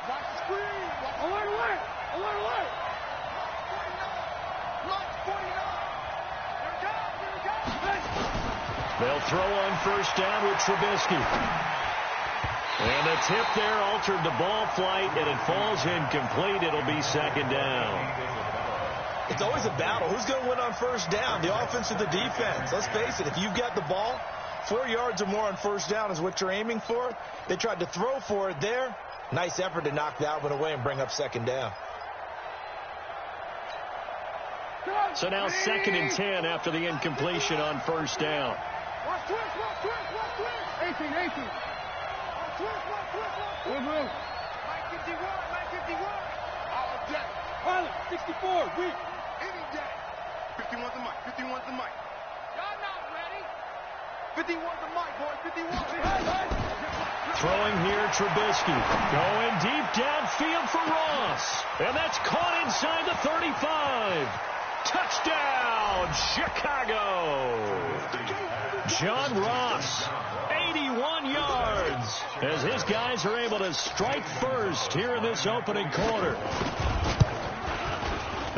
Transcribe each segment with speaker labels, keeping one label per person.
Speaker 1: Watch the screen. Alert.
Speaker 2: They'll throw on first down with Trubisky. And the tip there altered the ball flight, and it falls incomplete. It'll be second down.
Speaker 3: It's always a battle. Who's going to win on first down, the offense or the defense? Let's face it, if you've got the ball, 4 yards or more on first down is what you're aiming for. They tried to throw for it there. Nice effort to knock that one away and bring up second down.
Speaker 2: So now 2nd and 10 after the incompletion on first down.
Speaker 1: Watch twist. 18. Mike 51. All day. Pilot, 64, weak. Any day. 51's the mic. Y'all not ready. 51's the mic, boys. 51.
Speaker 2: Throwing here, Trubisky. Going deep downfield for Ross. And that's caught inside the 35. Touchdown, Chicago. John Ross, 81 yards, as his guys are able to strike first here in this opening quarter.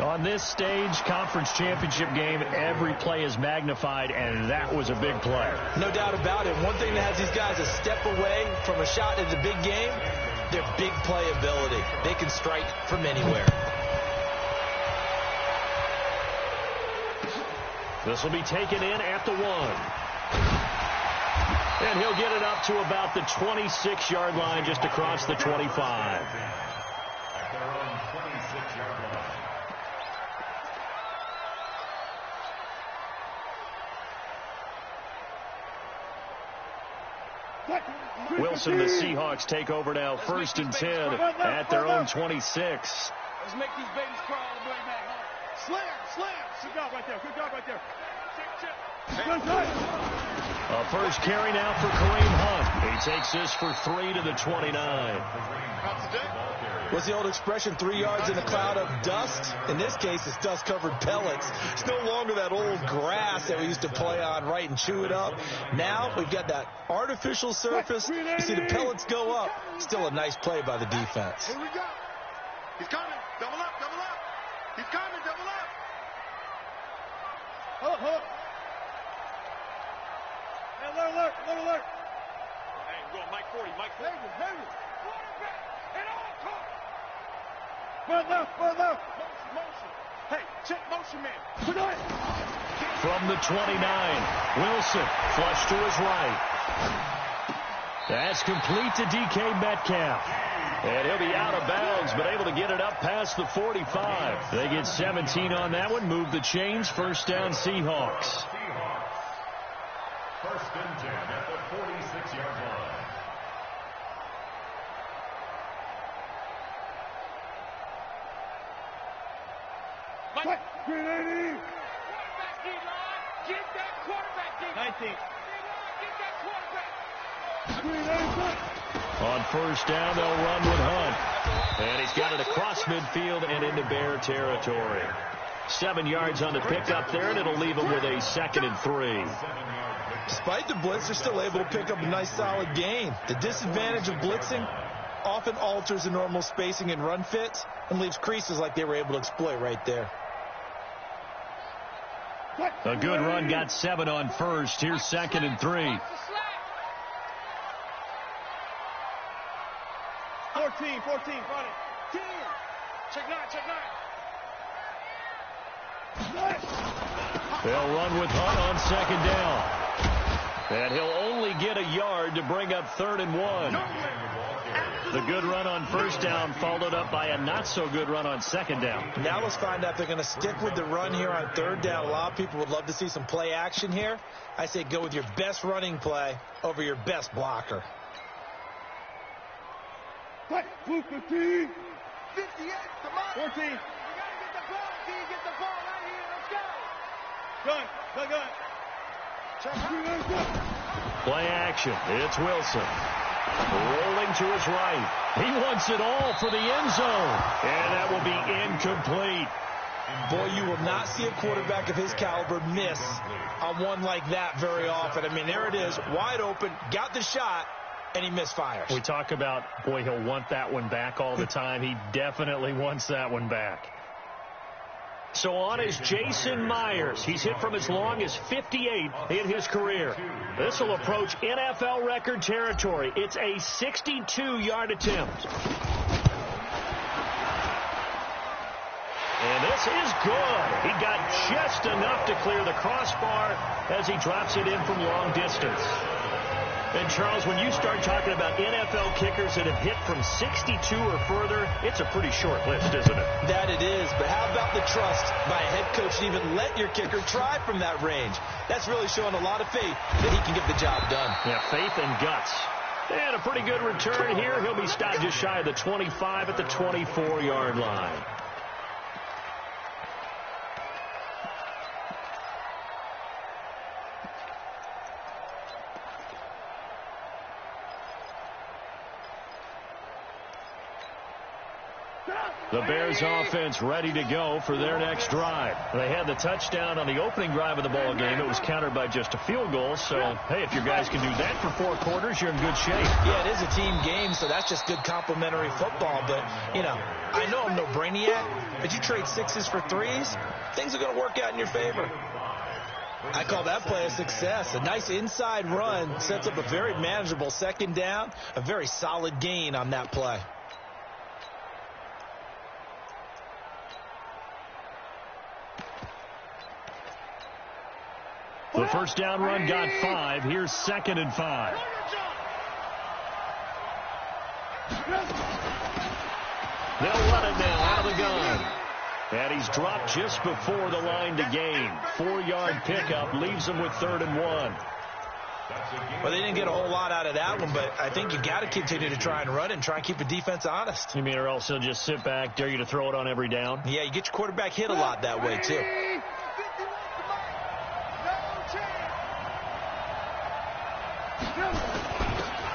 Speaker 2: On this stage, conference championship game, every play is magnified, and that was a big play.
Speaker 3: No doubt about it. One thing that has these guys a step away from a shot in the big game, their big play ability. They can strike from anywhere.
Speaker 2: This will be taken in at the 1. And he'll get it up to about the 26-yard line, just across the 25.
Speaker 4: At their own 26-yard line.
Speaker 2: Wilson, the Seahawks take over now, 1st and 10 at their own 26.
Speaker 1: Let's make these babies crawl all the way back. Slam. Good job right there.
Speaker 2: A first carry now for Kareem Hunt. He takes this for 3 to the 29.
Speaker 3: What's the old expression, 3 yards in a cloud of dust? In this case, it's dust-covered pellets. It's no longer that old grass that we used to play on, right, and chew it up. Now we've got that artificial surface. You see the pellets go up. Still a nice play by the defense.
Speaker 1: Here we go. He's coming. Double up. He's coming. Double up. Hook. Hey, alert. Hey, go Mike 40. Quarterback. And all talk. Further. Motion. Hey, check motion man.
Speaker 2: From the 29, Wilson flush to his right. That's complete to DK Metcalf. And he'll be out of bounds, but able to get it up past the 45. They get 17 on that one. Move the chains. First down, Seahawks.
Speaker 4: 1st and 10 at the 46-yard line.
Speaker 1: Mike. 380. Quarterback D-line. Get that quarterback D-line. 19. Get that quarterback. 380.
Speaker 2: On first down, they'll run with Hunt. And he's got it across midfield and into Bear territory. 7 yards on the pickup there, and it'll leave him with a 2nd and 3.
Speaker 3: Despite the blitz, they're still able to pick up a nice solid gain. The disadvantage of blitzing often alters the normal spacing and run fits and leaves creases like they were able to exploit right there.
Speaker 2: A good run, got 7 on first. Here's 2nd and 3.
Speaker 1: 14, front it. 10. Check 9.
Speaker 2: They'll run with Hunt on 2nd down. And he'll only get a yard to bring up 3rd and 1. The good run on first down followed up by a not-so-good run on 2nd down.
Speaker 3: Now let's find out if they're going to stick with the run here on 3rd down. A lot of people would love to see some play action here. I say go with your best running play over your best blocker.
Speaker 1: 58, come on. 14. We got to get the ball, D. Get the ball right here. Let's go. Gun.
Speaker 2: Play action. It's Wilson. Rolling to his right. He wants it all for the end zone. And that will be incomplete.
Speaker 3: Boy, you will not see a quarterback of his caliber miss on one like that very often. I mean, there it is, wide open, got the shot, and he misfires.
Speaker 2: We talk about, boy, he'll want that one back all the time. He definitely wants that one back. So on is Jason Myers. He's hit from as long as 58 in his career. This will approach NFL record territory. It's a 62-yard attempt. And this is good. He got just enough to clear the crossbar as he drops it in from long distance. And, Charles, when you start talking about NFL kickers that have hit from 62 or further, it's a pretty short list, isn't it?
Speaker 3: That it is, but how about the trust by a head coach to even let your kicker try from that range? That's really showing a lot of faith that he can get the job done.
Speaker 2: Yeah, faith and guts. And a pretty good return here. He'll be stopped just shy of the 25 at the 24-yard line. The Bears offense ready to go for their next drive. They had the touchdown on the opening drive of the ball game. It was countered by just a field goal. So, hey, if your guys can do that for 4 quarters, you're in good shape.
Speaker 3: Yeah, it is a team game, so that's just good complimentary football. But, you know, I know I'm no brainiac, but you trade 6s for 3s, things are going to work out in your favor. I call that play a success. A nice inside run sets up a very manageable second down, a very solid gain on that play.
Speaker 2: The first down run got 5. Here's 2nd and 5. They'll run it now out of the gun. And he's dropped just before the line to gain. 4-yard pickup leaves him with 3rd and 1.
Speaker 3: Well, they didn't get a whole lot out of that one, but I think you got to continue to try and run it and try and keep the defense honest.
Speaker 2: You mean, or else they'll just sit back, dare you to throw it on every down?
Speaker 3: Yeah, you get your quarterback hit a lot that way, too.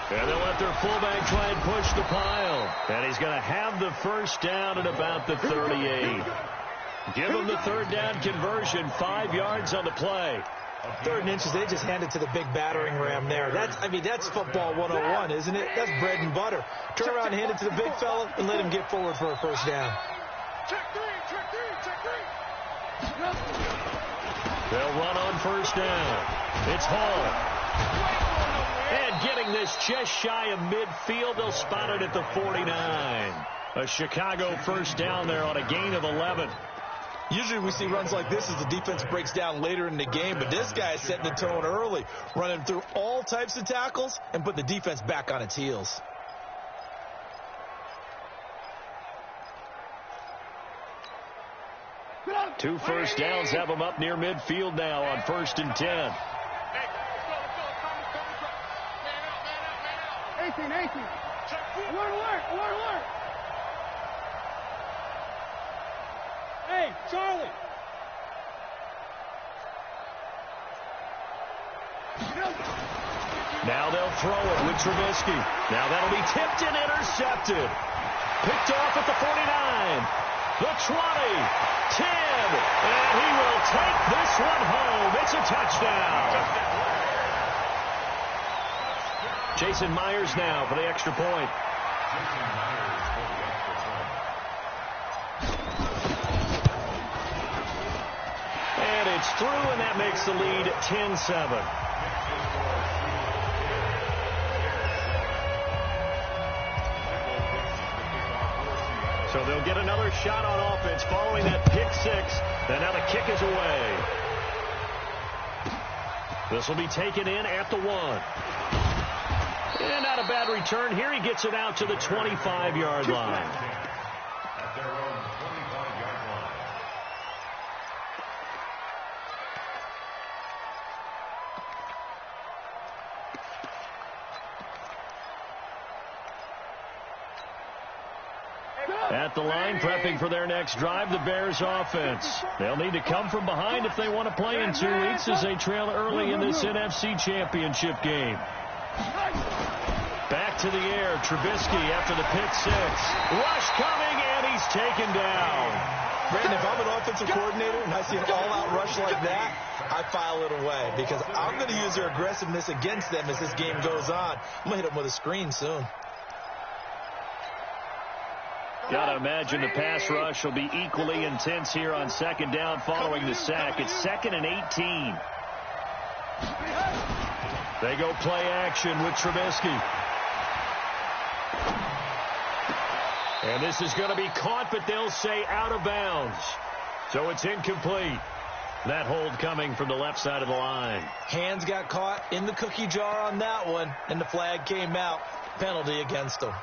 Speaker 2: And they'll let their fullback try and push the pile. And he's going to have the first down at about the 38. Give him the 3rd down conversion, 5 yards on the play.
Speaker 3: 3rd and inches, they just handed to the big battering ram there. That's football 101, isn't it? That's bread and butter. Turn around and hand it to the big fella and let him get forward for a first down.
Speaker 2: They'll run on first down. It's Hall. And getting this just shy of midfield, they'll spot it at the 49. A Chicago first down there on a gain of 11.
Speaker 3: Usually we see runs like this as the defense breaks down later in the game, but this guy is setting the tone early, running through all types of tackles and put the defense back on its heels.
Speaker 2: Two first downs have them up near midfield now on 1st and 10.
Speaker 1: 18. Alert. Hey, Charlie.
Speaker 2: Now they'll throw it with Trubisky. Now that'll be tipped and intercepted. Picked off at the 49. The 20. 10. And he will take this one home. It's a touchdown. Jason Myers now for the extra point. And it's through, and that makes the lead 10-7. So they'll get another shot on offense following that pick 6. And now the kick is away. This will be taken in at the 1. And not a bad return. Here he gets it out to the 25-yard line.
Speaker 4: At their own 25-yard line.
Speaker 2: At the line, prepping for their next drive, the Bears offense. They'll need to come from behind if they want to play in 2 weeks as they trail early in this NFC Championship game. Back to the air, Trubisky after the pick 6. Rush coming, and he's taken down.
Speaker 3: Brandon, if I'm an offensive coordinator and I see an all-out rush like that, I file it away because I'm going to use their aggressiveness against them as this game goes on. I'm going to hit them with a screen soon.
Speaker 2: Got to imagine the pass rush will be equally intense here on second down following the sack. It's 2nd and 18. They go play action with Trubisky. And this is going to be caught, but they'll say out of bounds. So it's incomplete. That hold coming from the left side of the line.
Speaker 3: Hands got caught in the cookie jar on that one, and the flag came out. Penalty against them.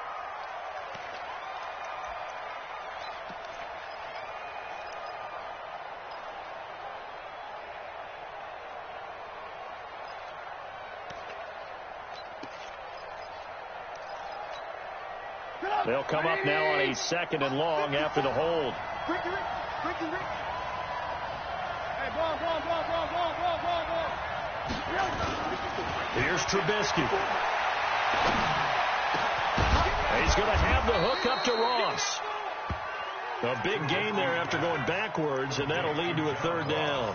Speaker 2: They'll come up now on a 2nd and long after the hold. Here's Trubisky. He's going to have the hook up to Ross. A big gain there after going backwards, and that'll lead to a 3rd down.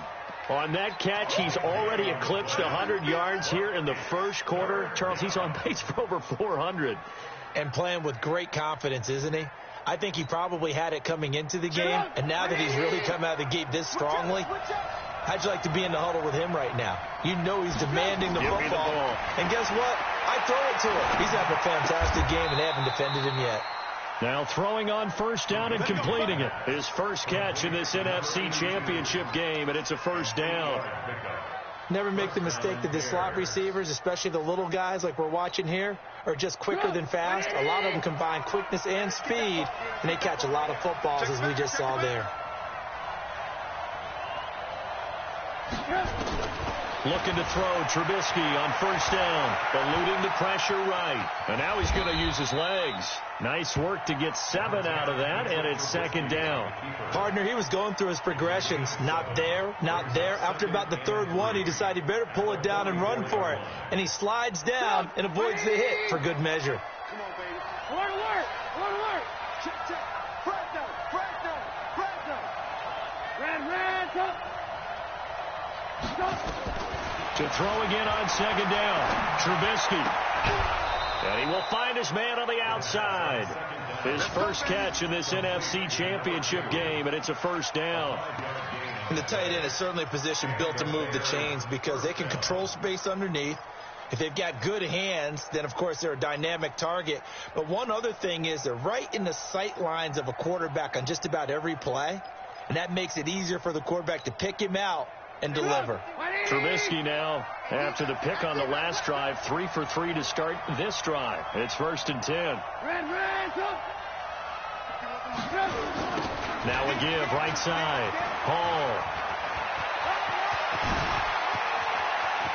Speaker 2: On that catch, he's already eclipsed 100 yards here in the first quarter. Charles, he's on pace for over 400.
Speaker 3: And playing with great confidence, isn't he? I think he probably had it coming into the game, and now that he's really come out of the gate this strongly, how'd you like to be in the huddle with him right now? You know he's demanding the football. And guess what? I throw it to him. He's having a fantastic game, and they haven't defended him yet.
Speaker 2: Now throwing on 1st down and completing it. His first catch in this NFC Championship game, and it's a 1st down.
Speaker 3: Never make the mistake that the slot receivers, especially the little guys like we're watching here, are just quicker than fast. A lot of them combine quickness and speed, and they catch a lot of footballs, as we just saw there.
Speaker 2: Looking to throw Trubisky on 1st down, eluding the pressure right. And now he's going to use his legs. Nice work to get 7 out of that, and it's 2nd down.
Speaker 3: Partner, he was going through his progressions. Not there, not there. After about the 3rd one, he decided he better pull it down and run for it. And he slides down and avoids the hit for good measure.
Speaker 1: Come on, baby. Alert, alert, alert, alert. Check, check. Press down, press down, press down. Red, up. Stop.
Speaker 2: To throw again on 2nd down. Trubisky. And he will find his man on the outside. His first catch in this NFC Championship game, and it's a 1st down.
Speaker 3: And the tight end is certainly a position built to move the chains because they can control space underneath. If they've got good hands, then, of course, they're a dynamic target. But one other thing is they're right in the sight lines of a quarterback on just about every play, and that makes it easier for the quarterback to pick him out and deliver.
Speaker 2: Trubisky now, after the pick on the last drive, 3 for 3 to start this drive. It's 1st and 10. Now a give, right side. Hall.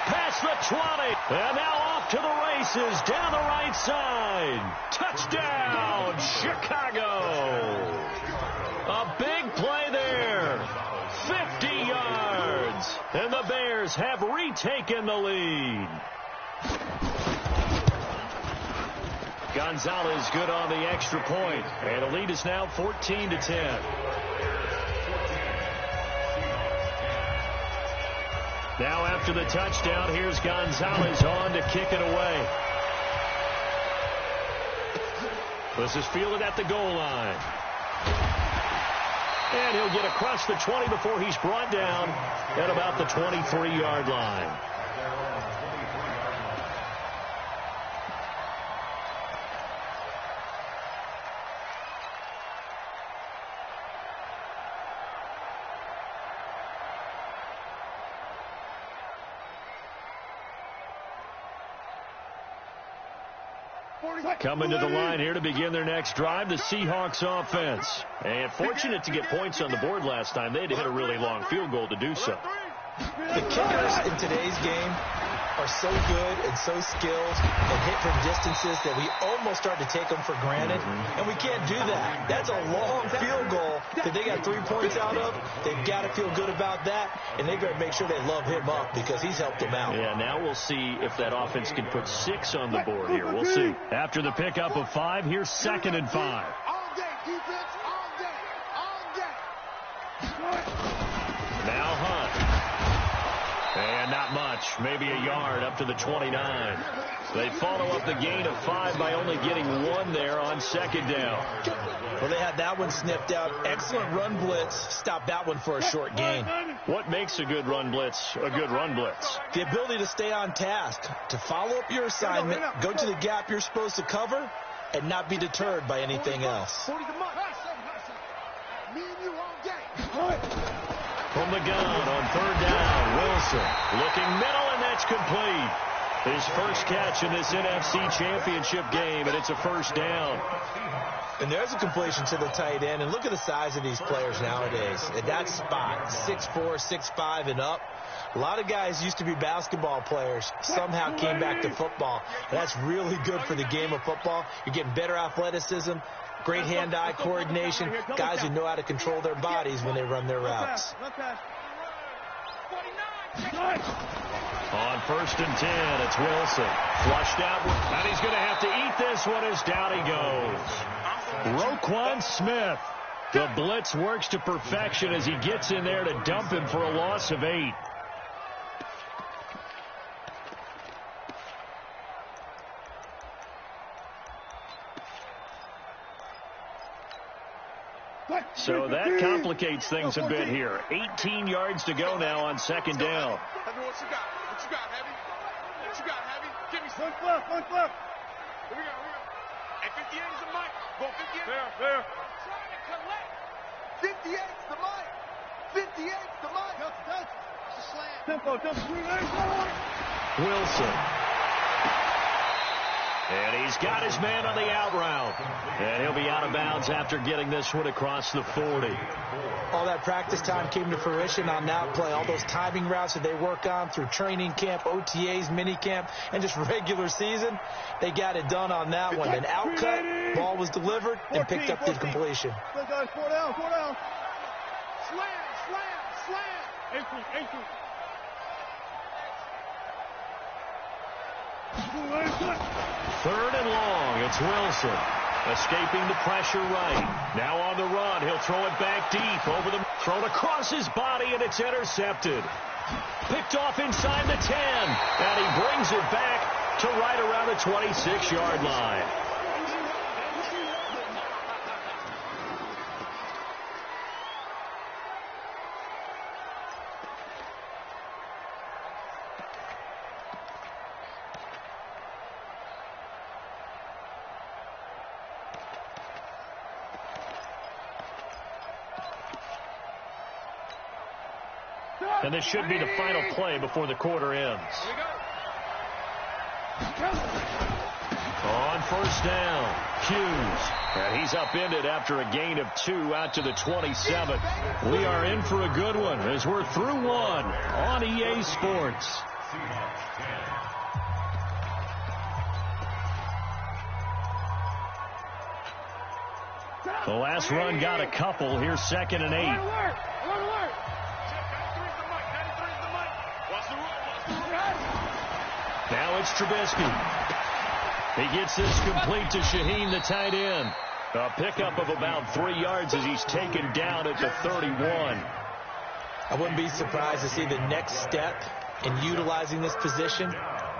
Speaker 2: Past the 20. And now off to the races, down the right side. Touchdown, Chicago. A big play there. 50 yards. And the Bears have retaken the lead. Gonzalez good on the extra point. And the lead is now 14-10. Now after the touchdown, here's Gonzalez on to kick it away. This is fielded at the goal line. And he'll get across the 20 before he's brought down at about the 23-yard line. Coming to the line here to begin their next drive, the Seahawks offense. And fortunate to get points on the board last time. They had to hit a really long field goal to do so.
Speaker 3: The kickers in today's game are so good and so skilled and hit from distances that we almost start to take them for granted. And we can't do that. That's a long field goal that they got 3 points out of. They've got to feel good about that, and they better make sure they love him up because he's helped them out.
Speaker 2: Yeah, now we'll see if that offense can put 6 on the board here. We'll see. After the pickup of 5, here's 2nd and 5.
Speaker 1: All day, defense, all day, all day.
Speaker 2: And not much, maybe a yard up to the 29. They follow up the gain of 5 by only getting 1 there on second down.
Speaker 3: Well, they had that one sniffed out. Excellent run blitz. Stopped that one for a short gain.
Speaker 2: What makes a good run blitz a good run blitz?
Speaker 3: The ability to stay on task, to follow up your assignment, go to the gap you're supposed to cover, and not be deterred by anything else.
Speaker 2: From the gun on third down, Wilson looking middle, and that's complete. His first catch in this NFC Championship game, and it's a first down.
Speaker 3: And there's a completion to the tight end. And look at the size of these players nowadays. At that spot, 6'4", 6'5", and up. A lot of guys used to be basketball players, somehow came back to football. And that's really good for the game of football. You're getting better athleticism, great hand-eye coordination, guys who know how to control their bodies when they run their routes.
Speaker 2: On first and 10, it's Wilson. Flushed out, and he's going to have to eat this one as down he goes. Roquan Smith. The blitz works to perfection as he gets in there to dump him for a loss of 8. So that complicates things a bit here. 18 yards to go now on second down.
Speaker 1: What you got? What you got, Heavy? What you got, Heavy? Give me some. One flip. Here we go. Hey, 58 is the mic. Go 58. Fair. Trying to collect. 58's the mic. 58's the mic. That's a slam. Tempo.
Speaker 2: Wilson. And he's got his man on the out route. And he'll be out of bounds after getting this one across the 40.
Speaker 3: All that practice time came to fruition on that play. All those timing routes that they work on through training camp, OTAs, mini camp, and just regular season, they got it done on that one. An outcut, ball was delivered, and picked up the completion.
Speaker 1: Good guys, 4 down. Slam. 18.
Speaker 2: Third and long, it's Wilson. Escaping the pressure right. Now on the run, he'll throw it back deep. Thrown across his body, and it's intercepted. Picked off inside the 10. And he brings it back to right around the 26-yard line. And this should be the final play before the quarter ends. On first down, Hughes. And he's upended after a gain of 2 out to the 27. We are in for a good one as we're through one on EA Sports. The last run got a couple. Here's 2nd and 8. Now it's Trubisky. He gets this complete to Shaheen, the tight end. A pickup of about 3 yards as he's taken down at the 31.
Speaker 3: I wouldn't be surprised to see the next step in utilizing this position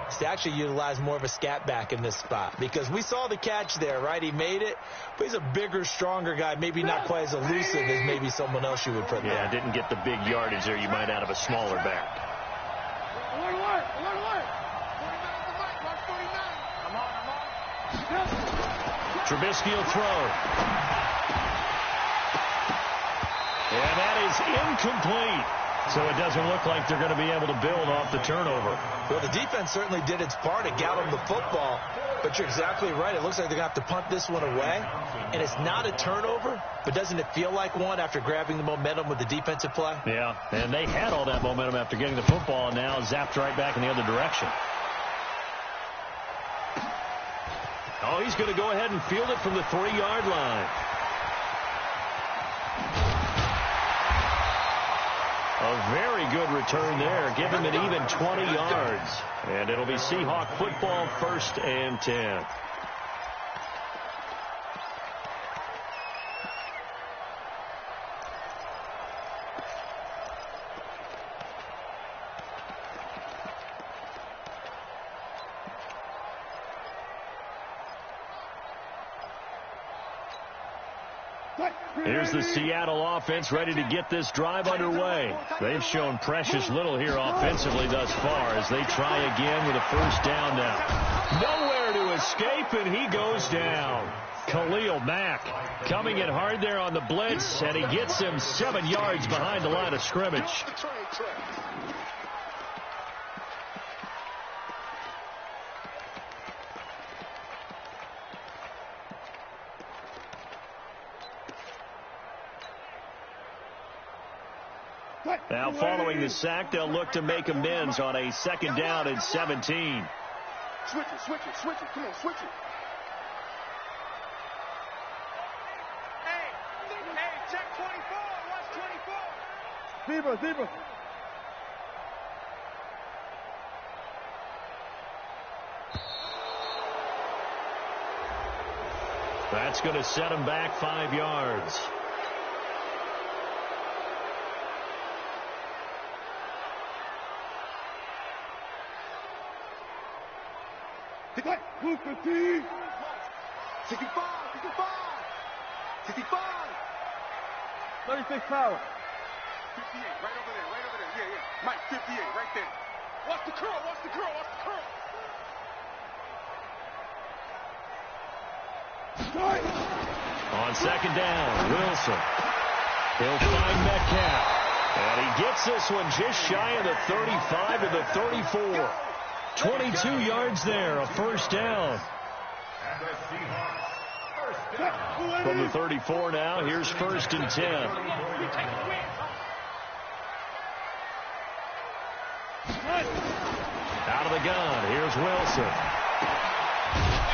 Speaker 3: is to actually utilize more of a scat back in this spot. Because we saw the catch there, right? He made it, but he's a bigger, stronger guy, maybe not quite as elusive as maybe someone else you would put there.
Speaker 2: Yeah, didn't get the big yardage there you might out of a smaller back. Trubisky will throw. And that is incomplete. So it doesn't look like they're going to be able to build off the turnover.
Speaker 3: Well, the defense certainly did its part to gather the football. But you're exactly right. It looks like they're going to have to punt this one away. And it's not a turnover, but doesn't it feel like one after grabbing the momentum with the defensive play?
Speaker 2: Yeah, and they had all that momentum after getting the football, and now zapped right back in the other direction. Oh, he's going to go ahead and field it from the 3-yard line. A very good return there. Give him an even 20 yards. And it'll be Seahawk football, 1st and 10. Here's the Seattle offense ready to get this drive underway. They've shown precious little here offensively thus far as they try again with a first down now. Nowhere to escape, and he goes down. Khalil Mack coming in hard there on the blitz, and he gets him 7 yards behind the line of scrimmage. Now following the sack, they'll look to make amends on a second down and 17.
Speaker 1: Switch it, switch it, switch it. Come on, switch it. Hey, check 24. Watch 24. Zebra.
Speaker 2: That's going to set him back 5 yards.
Speaker 1: Move 15. 65. 36 power. 58, right over there. Yeah. Mike, 58, right there. Watch the curl.
Speaker 2: On second down, Wilson. He'll find Metcalf. And he gets this one just shy of the 35 to the 34. 22 yards there, a first down. From the 34 now, here's 1st and 10. Out of the gun, here's Wilson.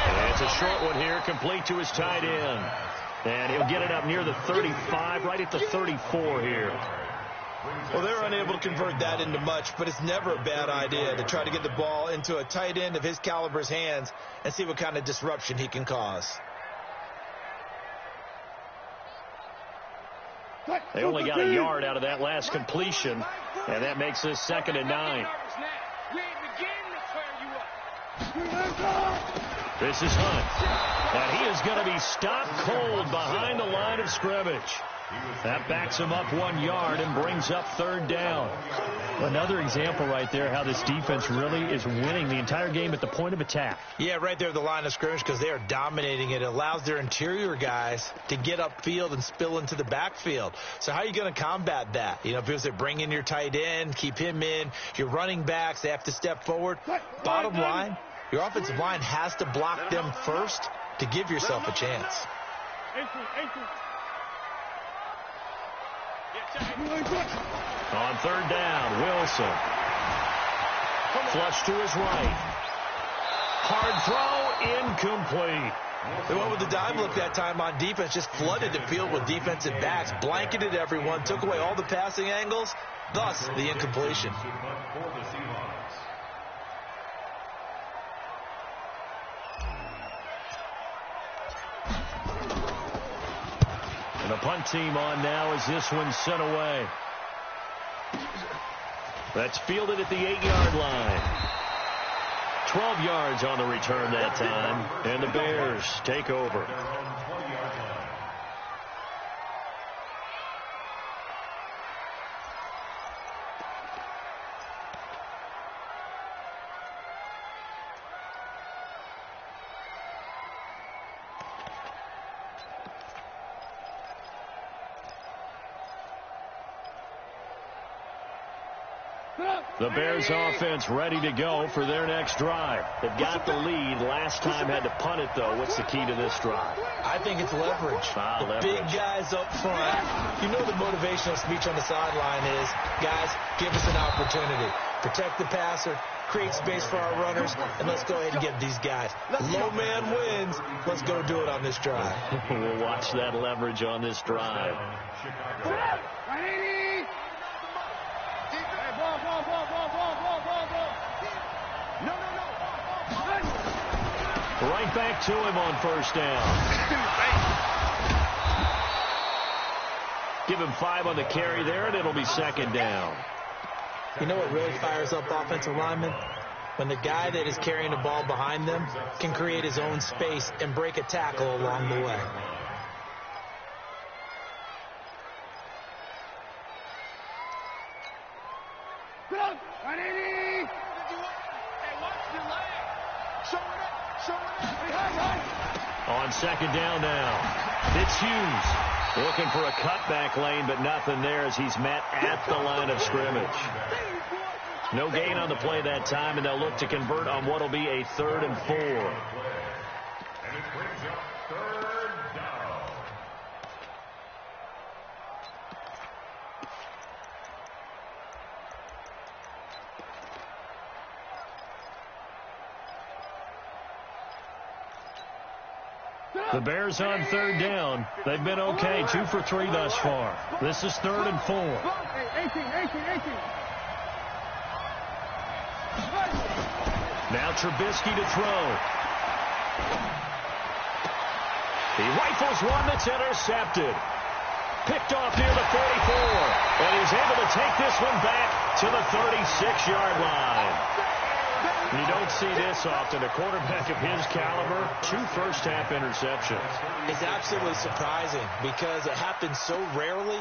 Speaker 2: And it's a short one here, complete to his tight end. And he'll get it up near the 35, right at the 34 here.
Speaker 3: Well, they're unable to convert that into much, but it's never a bad idea to try to get the ball into a tight end of his caliber's hands and see what kind of disruption he can cause.
Speaker 2: They only got a yard out of that last completion, and that makes this 2nd and 9. This is Hunt, and he is going to be stopped cold behind the line of scrimmage. That backs him up 1 yard and brings up 3rd down.
Speaker 5: Another example right there how this defense really is winning the entire game at the point of attack.
Speaker 3: Yeah, right there at the line of scrimmage because they are dominating it. It allows their interior guys to get upfield and spill into the backfield. So how are you going to combat that? You know, if it was to bring in your tight end, keep him in, your running backs, they have to step forward. Bottom line, your offensive line has to block them first to give yourself a chance.
Speaker 2: On 3rd down, Wilson. Flush to his right. Hard throw, incomplete.
Speaker 3: They went with the dive look that time on defense, just flooded the field with defensive backs, blanketed everyone, took away all the passing angles, thus the incompletion.
Speaker 2: And the punt team on now as this one's sent away. That's fielded at the 8-yard line. 12 yards on the return that time, and the Bears take over. The Bears offense ready to go for their next drive. They've got the lead. Last time had to punt it, though. What's the key to this drive?
Speaker 3: I think it's leverage. The big guys up front. You know the motivational speech on the sideline is, guys, give us an opportunity. Protect the passer, create space for our runners, and let's go ahead and get these guys. Low man wins. Let's go do it on this drive.
Speaker 2: We'll watch that leverage on this drive. Right back to him on first down. Give him 5 on the carry there, and it'll be second down.
Speaker 3: You know what really fires up offensive linemen? When the guy that is carrying the ball behind them can create his own space and break a tackle along the way.
Speaker 1: 180. Hey, watch your leg. Show it up.
Speaker 2: On second down now, it's Hughes looking for a cutback lane, but nothing there as he's met at the line of scrimmage. No gain on the play that time, and they'll look to convert on what will be a 3rd and 4.
Speaker 4: And it brings up 3rd down.
Speaker 2: The Bears on 3rd down. They've been okay, 2 for 3 thus far. This is 3rd and 4.
Speaker 1: 18.
Speaker 2: Now Trubisky to throw. He rifles one that's intercepted. Picked off near the 44. And he's able to take this one back to the 36-yard line. You don't see this often. A quarterback of his caliber, 2 first-half interceptions.
Speaker 3: It's absolutely surprising because it happens so rarely.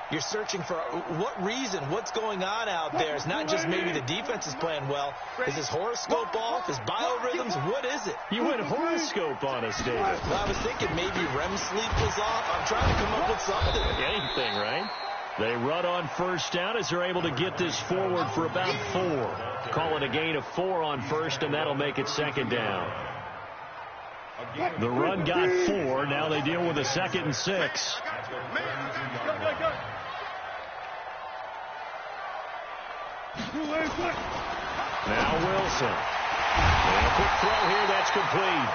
Speaker 3: You're searching for what reason, what's going on out there. It's not just maybe the defense is playing well. Is his horoscope off? His biorhythms? What is it?
Speaker 2: You went horoscope on us, David.
Speaker 3: Well, I was thinking maybe REM sleep was off. I'm trying to come up with something.
Speaker 2: Anything, right? They run on first down as they're able to get this forward for about 4. Call it a gain of 4 on first, and that'll make it second down. The run got 4. Now they deal with a 2nd and 6. Now Wilson. And a quick throw here, that's complete.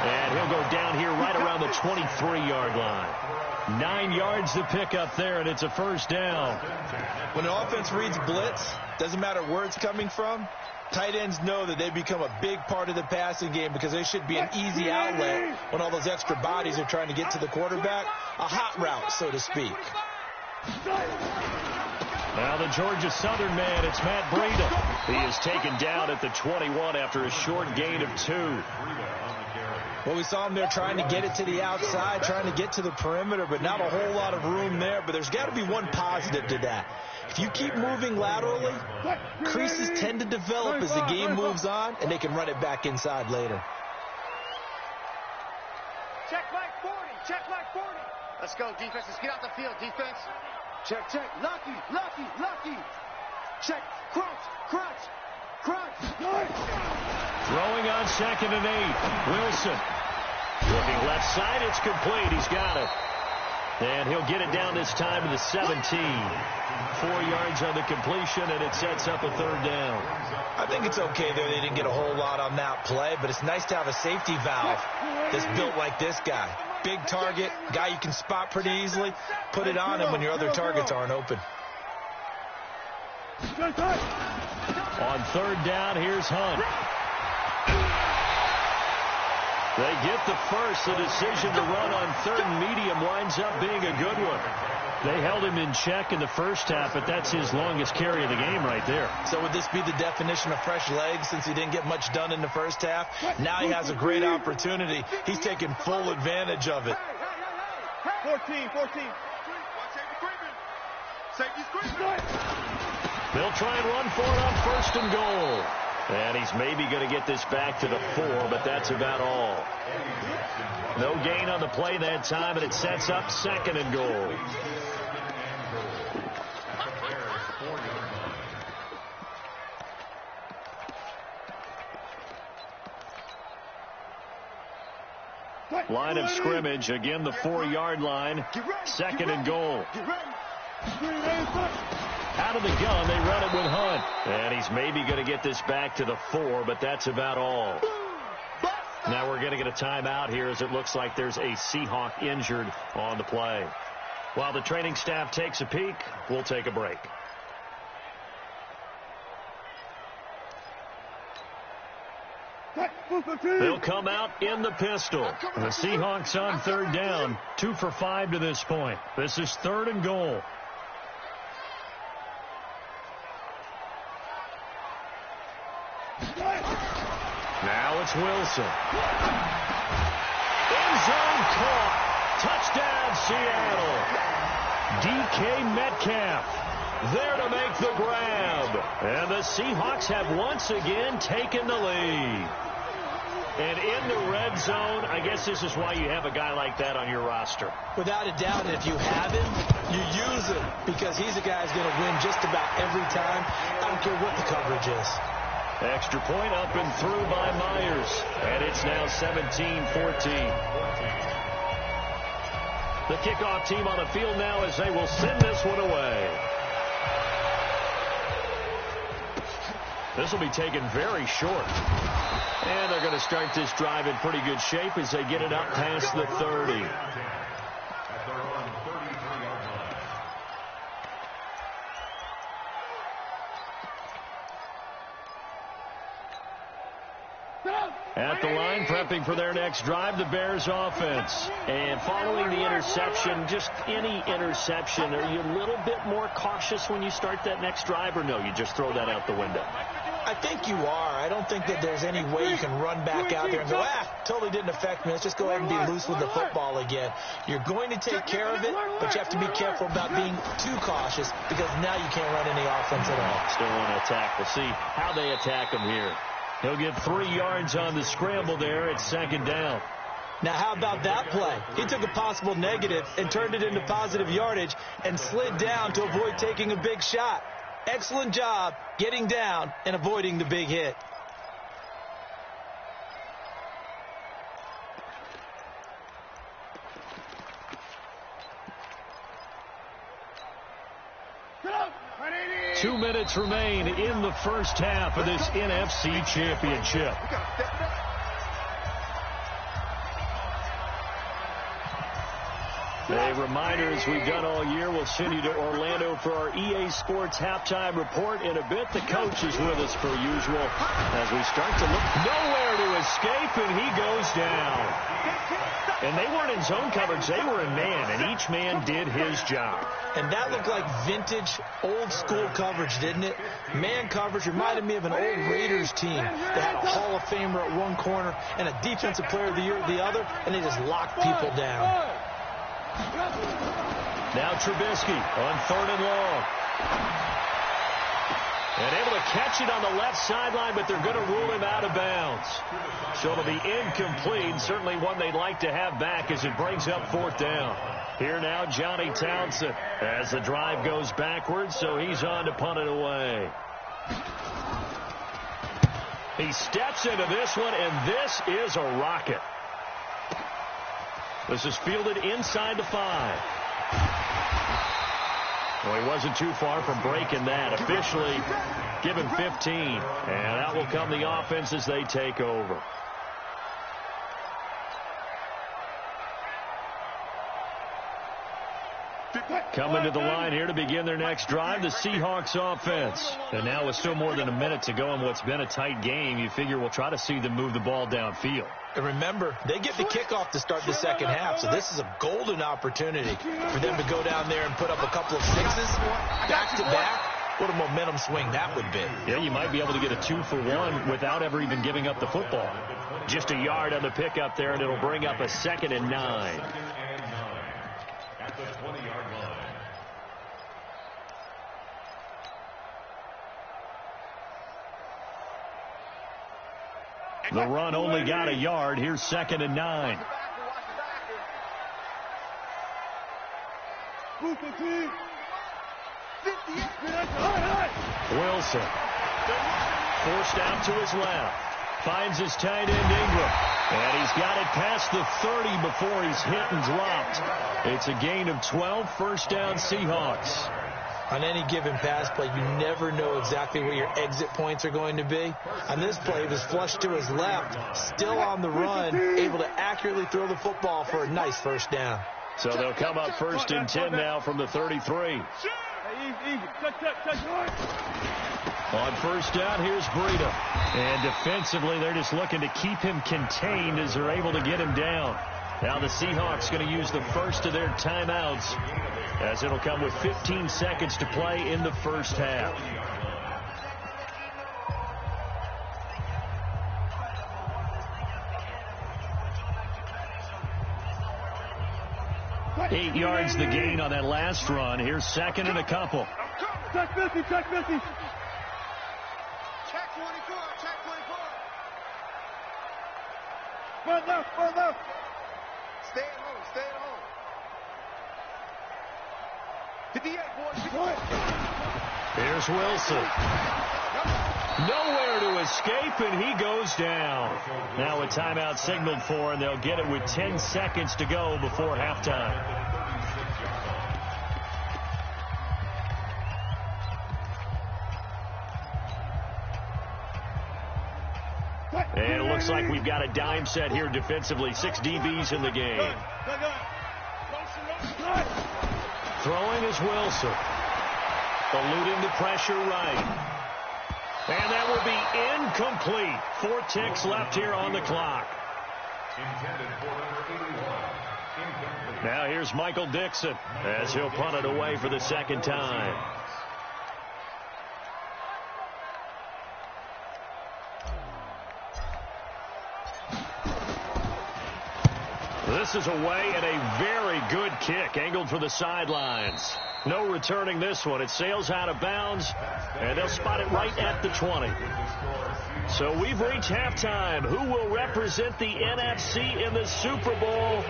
Speaker 2: And he'll go down here right around the 23-yard line. 9 yards to pick up there, and it's a first down.
Speaker 3: When an offense reads blitz, doesn't matter where it's coming from, tight ends know that they become a big part of the passing game because they should be an easy outlet when all those extra bodies are trying to get to the quarterback. A hot route, so to speak.
Speaker 2: Now the Georgia Southern man, it's Matt Breida. He is taken down at the 21 after a short gain of 2.
Speaker 3: Well, we saw him there trying to get it to the outside, trying to get to the perimeter, but not a whole lot of room there. But there's got to be one positive to that. If you keep moving laterally, creases tend to develop as the game moves on, and they can run it back inside later.
Speaker 1: Check like 40. Check like 40. Let's go, defense. Let's get out the field, defense. Check. Lucky. Check. Crunch.
Speaker 2: Throwing on 2nd and 8. Wilson. Looking left side. It's complete. He's got it. And he'll get it down this time to the 17. 4 yards on the completion, and it sets up a 3rd down.
Speaker 3: I think it's okay there. They didn't get a whole lot on that play, but it's nice to have a safety valve that's built like this guy. Big target, guy you can spot pretty easily. Put it on him when your other targets aren't open.
Speaker 2: On 3rd down, here's Hunt. They get the first. The decision to run on 3rd and medium winds up being a good one. They held him in check in the first half, but that's his longest carry of the game right there.
Speaker 3: So would this be the definition of fresh legs since he didn't get much done in the first half? Now he has a great opportunity. He's taking full advantage of it.
Speaker 1: 14. Safety's creeping.
Speaker 2: They'll try and run for it on 1st and goal. And he's maybe going to get this back to the 4, but that's about all. No gain on the play that time, and it sets up 2nd and goal. Line of scrimmage, again the 4-yard line, 2nd and goal. Out of the gun, they run it with Hunt. And he's maybe going to get this back to the 4, but that's about all. Now we're going to get a timeout here as it looks like there's a Seahawk injured on the play. While the training staff takes a peek, we'll take a break. They'll come out in the pistol. The Seahawks on 3rd down, 2 for 5 to this point. This is 3rd and goal. Now it's Wilson. End zone caught. Touchdown, Seattle. DK Metcalf there to make the grab. And the Seahawks have once again taken the lead. And in the red zone, I guess this is why you have a guy like that on your roster.
Speaker 3: Without a doubt, if you have him, you use him because he's a guy who's going to win just about every time. I don't care what the coverage is.
Speaker 2: Extra point up and through by Myers. And it's now 17-14. The kickoff team on the field now as they will send this one away. This will be taken very short. And they're going to start this drive in pretty good shape as they get it up past the 30. At the line, prepping for their next drive, the Bears offense. And following the interception, just any interception, are you a little bit more cautious when you start that next drive, or no, you just throw that out the window?
Speaker 3: I think you are. I don't think that there's any way you can run back out there and go, totally didn't affect me. Let's just go ahead and be loose with the football again. You're going to take care of it, but you have to be careful about being too cautious because now you can't run any offense at all.
Speaker 2: Still want to attack. We'll see how they attack him here. He'll get 3 yards on the scramble there at second down.
Speaker 3: Now, how about that play? He took a possible negative and turned it into positive yardage and slid down to avoid taking a big shot. Excellent job getting down and avoiding the big hit.
Speaker 2: Two minutes remain in the first half of this NFC Championship. A reminder, as we've done all year, we'll send you to Orlando for our EA Sports halftime report in a bit. The coach is with us per usual as we start to look nowhere to escape, and he goes down. And they weren't in zone coverage. They were in man, and each man did his job.
Speaker 3: And that looked like vintage, old-school coverage, didn't it? Man coverage reminded me of an old Raiders team that had a Hall of Famer at one corner and a Defensive Player of the Year at the other, and they just locked people down.
Speaker 2: Now Trubisky on 3rd and long. And able to catch it on the left sideline, but they're going to rule him out of bounds. So it'll be incomplete. Certainly one they'd like to have back as it brings up 4th down. Here now, Johnny Townsend as the drive goes backwards, so he's on to punt it away. He steps into this one, and this is a rocket. This is fielded inside the 5. Well, he wasn't too far from breaking that. Officially given 15. And out will come the offense as they take over. Coming to the line here to begin their next drive, the Seahawks offense. And now with still more than a minute to go in what's been a tight game, you figure we'll try to see them move the ball downfield.
Speaker 3: And remember, they get the kickoff to start the second half, so this is a golden opportunity for them to go down there and put up a couple of sixes back-to-back. What a momentum swing that would be.
Speaker 2: Yeah, you might be able to get a 2-for-1 without ever even giving up the football. Just a yard on the pickup there, and it'll bring up a 2nd and 9.
Speaker 4: At the 20-yard line.
Speaker 2: The run only got a yard. Here's 2nd and 9. Wilson forced out to his left. Finds his tight end Ingram. And he's got it past the 30 before he's hit and dropped. It's a gain of 12, 1st down Seahawks.
Speaker 3: On any given pass play, you never know exactly where your exit points are going to be. On this play, it was flushed to his left, still on the run, able to accurately throw the football for a nice 1st down.
Speaker 2: So they'll come up 1st and 10 now from the 33. On 1st down, here's Breida. And defensively, they're just looking to keep him contained as they're able to get him down. Now the Seahawks going to use the first of their timeouts, as it'll come with 15 seconds to play in the first half. Eight yards the gain on that last run. Here's 2nd and a couple.
Speaker 1: Check 50, check 50. Check 24, check 24. Front left, front left. Stay at home, stay at home. 58, boys.
Speaker 2: Here's Wilson. Nowhere to escape, and he goes down. Now a timeout signaled for, and they'll get it with 10 seconds to go before halftime. And it looks like we've got a dime set here defensively. 6 DBs in the game. Throwing is Wilson. Eluding the pressure right. And that will be incomplete. 4 ticks left here on the clock. Now here's Michael Dixon as he'll punt it away for the second time. This is away and a very good kick angled for the sidelines. No returning this one. It sails out of bounds, and they'll spot it right at the 20. So we've reached halftime. Who will represent the NFC in the Super Bowl?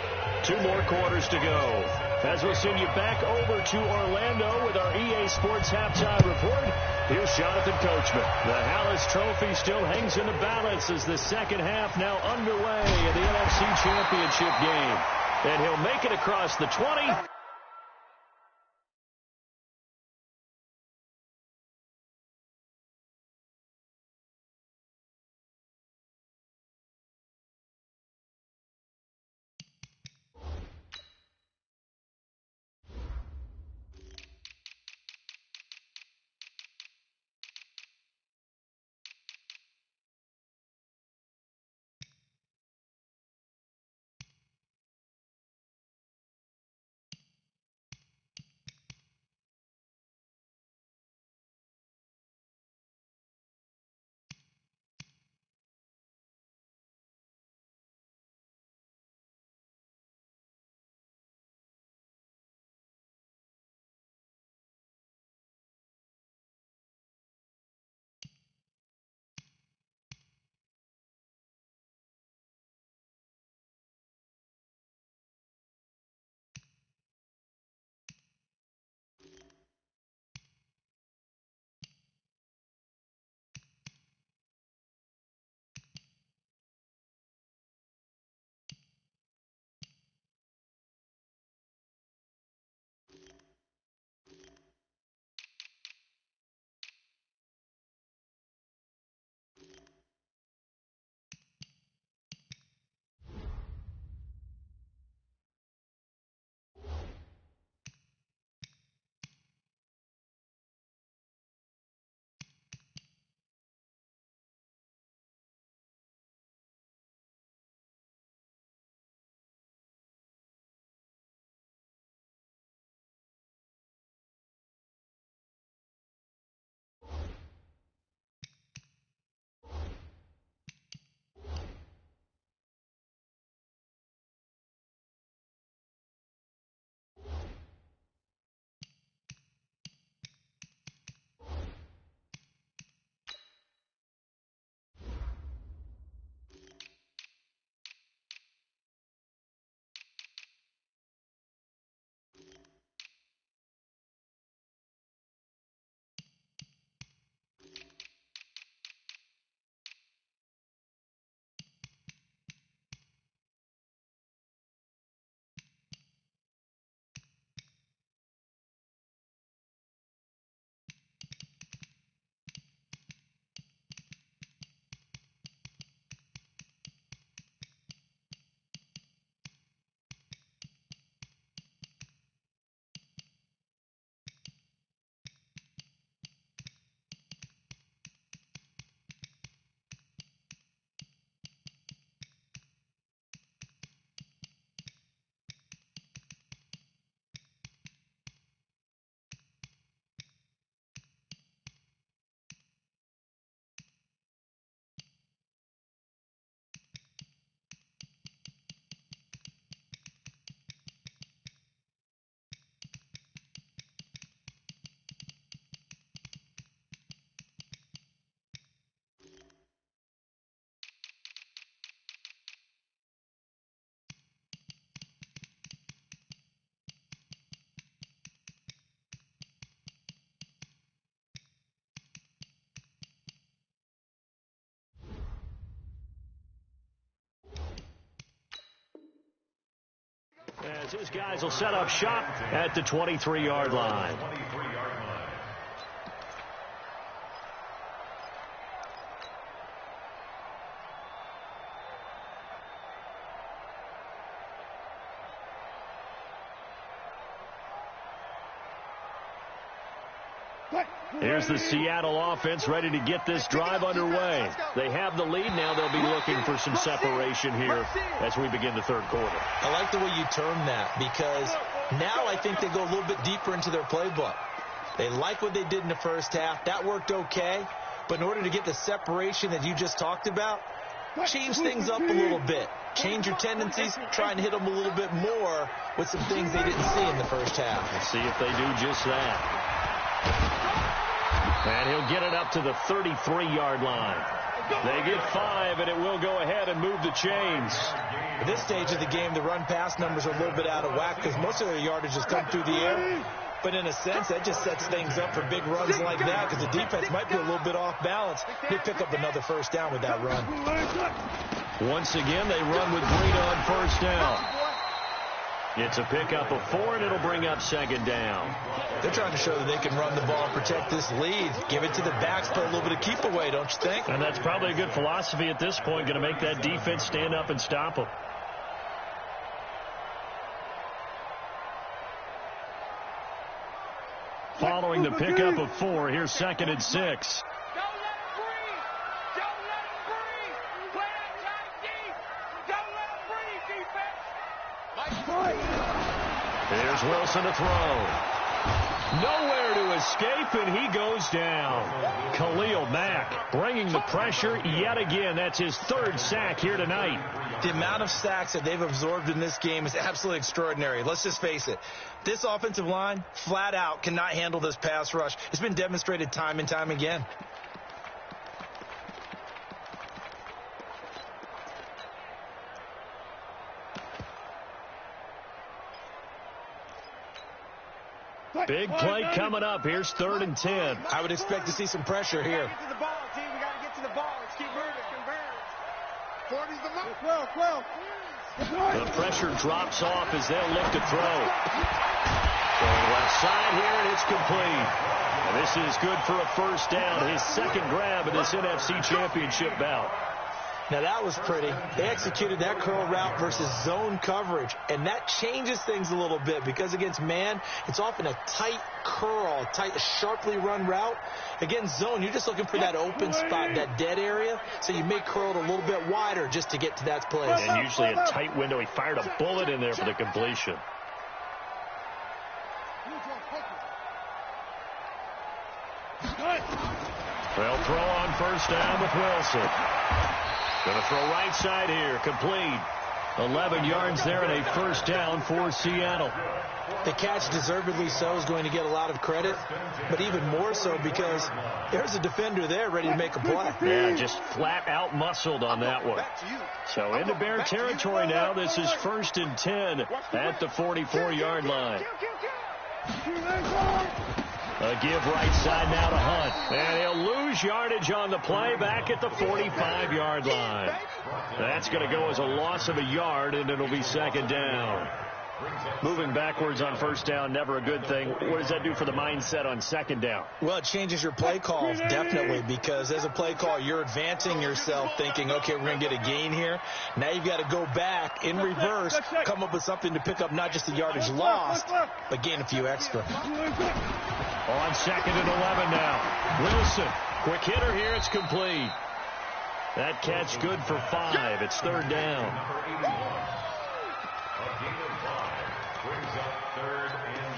Speaker 2: 2 more quarters to go. As we'll send you back over to Orlando with our EA Sports Halftime Report, here's Jonathan Coachman. The Hallis Trophy still hangs in the balance as the second half now underway in the NFC Championship game. And he'll make it across the 20. Those guys will set up shop at the 23-yard line. Here's the Seattle offense ready to get this drive underway. They have the lead. Now they'll be looking for some separation here as we begin the third quarter.
Speaker 3: I like the way you term that, because now I think they go a little bit deeper into their playbook. They like what they did in the first half. That worked okay. But in order to get the separation that you just talked about, change things up a little bit. Change your tendencies. Try and hit them a little bit more with some things they didn't see in the first half.
Speaker 2: Let's see if they do just that. And he'll get it up to the 33-yard line. They get 5, and it will go ahead and move the chains.
Speaker 3: At this stage of the game, the run-pass numbers are a little bit out of whack because most of their yardage has come through the air. But in a sense, that just sets things up for big runs like that because the defense might be a little bit off balance. They pick up another first down with that run.
Speaker 2: Once again, they run with Breida on first down. It's a pickup of 4, and it'll bring up second down.
Speaker 3: They're trying to show that they can run the ball and protect this lead. Give it to the backs, put a little bit of keep away, don't you think?
Speaker 2: And that's probably a good philosophy at this point, going to make that defense stand up and stop them. Following the pickup of 4, here's 2nd and 6. Here's Wilson to throw. Nowhere to escape, and he goes down. Khalil Mack bringing the pressure yet again. That's his 3rd sack here tonight.
Speaker 3: The amount of sacks that they've absorbed in this game is absolutely extraordinary. Let's just face it. This offensive line, flat out, cannot handle this pass rush. It's been demonstrated time and time again.
Speaker 2: Big play coming up. Here's 3rd and 10.
Speaker 3: I would expect to see some pressure here.
Speaker 1: Get to the ball, team. We got to get to the ball. Let's keep moving. Converge. 40's the mark. 12.
Speaker 2: The pressure drops off as they'll look to throw. Going left side here, and it's complete. And this is good for a first down. His 2nd grab in this NFC Championship bout.
Speaker 3: Now, that was pretty. They executed that curl route versus zone coverage, and that changes things a little bit because against man, it's often a tight curl, tight, sharply run route. Against zone, you're just looking for that open spot, that dead area, so you may curl it a little bit wider just to get to that place.
Speaker 2: And usually a tight window. He fired a bullet in there for the completion. They'll throw on first down with Wilson. Going to throw right side here. Complete. 11 yards there and a first down for Seattle.
Speaker 3: The catch, deservedly so, is going to get a lot of credit, but even more so because there's a defender there ready to make a play.
Speaker 2: Yeah, just flat out muscled on that one. So into Bear territory now. This is 1st and 10 at the 44-yard line. A give right side now to Hunt. And he'll lose yardage on the play back at the 45-yard line. That's going to go as a loss of a yard, and it'll be 2nd down. Moving backwards on first down, never a good thing. What does that do for the mindset on 2nd down?
Speaker 3: Well, it changes your play calls, definitely, because as a play call, you're advancing yourself thinking, okay, we're going to get a gain here. Now you've got to go back in reverse, come up with something to pick up not just the yardage lost, but gain a few extra.
Speaker 2: On 2nd and 11 now. Wilson, quick hitter here. It's complete. That catch good for 5. It's 3rd down.
Speaker 4: A gain of 5 brings up 3rd and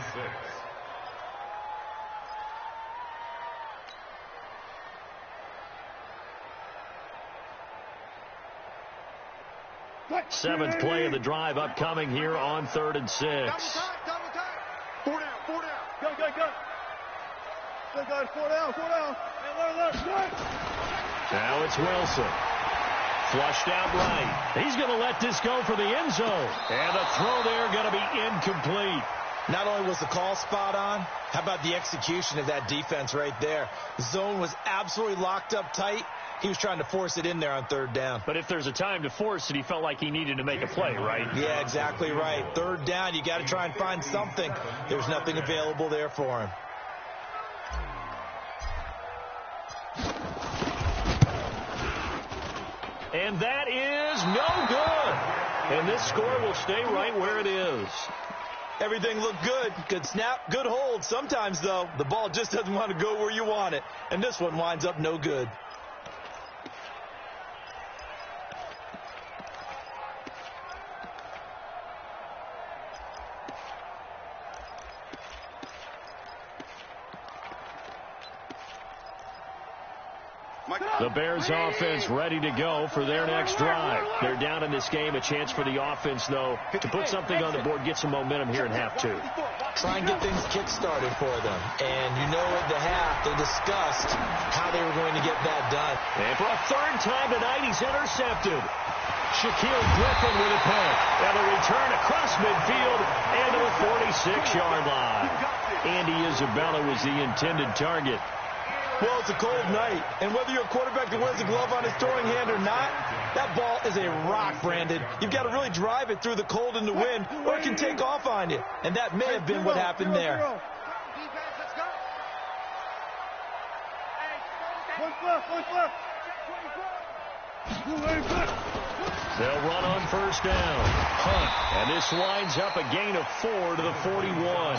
Speaker 4: 6.
Speaker 2: 7th play of the drive upcoming here on 3rd and 6.
Speaker 1: Double time. 4 down. Go. Go, 4 down.
Speaker 2: Now it's Wilson. Flushed out right. He's going to let this go for the end zone. And the throw there going to be incomplete.
Speaker 3: Not only was the call spot on, how about the execution of that defense right there? The zone was absolutely locked up tight. He was trying to force it in there on third down.
Speaker 5: But if there's a time to force it, he felt like he needed to make a play, right?
Speaker 3: Yeah, exactly right. Third down, you got to try and find something. There's nothing available there for him.
Speaker 2: And that is no good. And this score will stay right where it is.
Speaker 3: Everything looked good. Good snap, good hold. Sometimes, though, the ball just doesn't want to go where you want it. And this one winds up no good.
Speaker 2: The Bears offense ready to go for their next drive. They're down in this game. A chance for the offense, though, to put something on the board, get some momentum here in half two.
Speaker 3: Try and get things kick-started for them. And you know at the half, they discussed how they were going to get that done.
Speaker 2: And for a third time tonight, he's intercepted. Shaquille Griffin with a pick. And a return across midfield and to the 46-yard line. Andy Isabella was the intended target.
Speaker 3: Well, it's a cold night, and whether you're a quarterback that wears a glove on his throwing hand or not, that ball is a rock, Brandon. You've got to really drive it through the cold and the wind, or it can take off on you. And that may have been what happened there.
Speaker 2: They'll run on first down. Hunt, and this winds up a gain of 4 to the 41.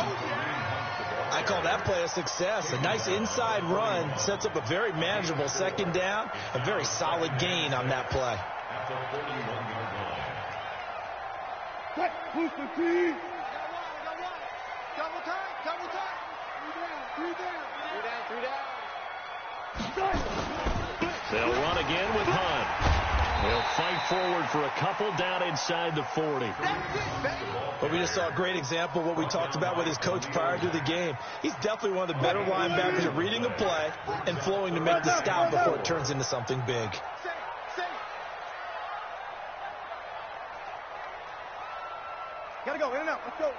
Speaker 3: I call that play a success. A nice inside run sets up a very manageable second down. A very solid gain on that play.
Speaker 2: They'll run again with Hunt. They'll fight forward for a couple down inside the 40.
Speaker 3: But we just saw a great example of what we talked about with his coach prior to the game. He's definitely one of the better linebackers at reading a play and flowing to make the stop before it turns into something big.
Speaker 1: Gotta go, in and out, let's go.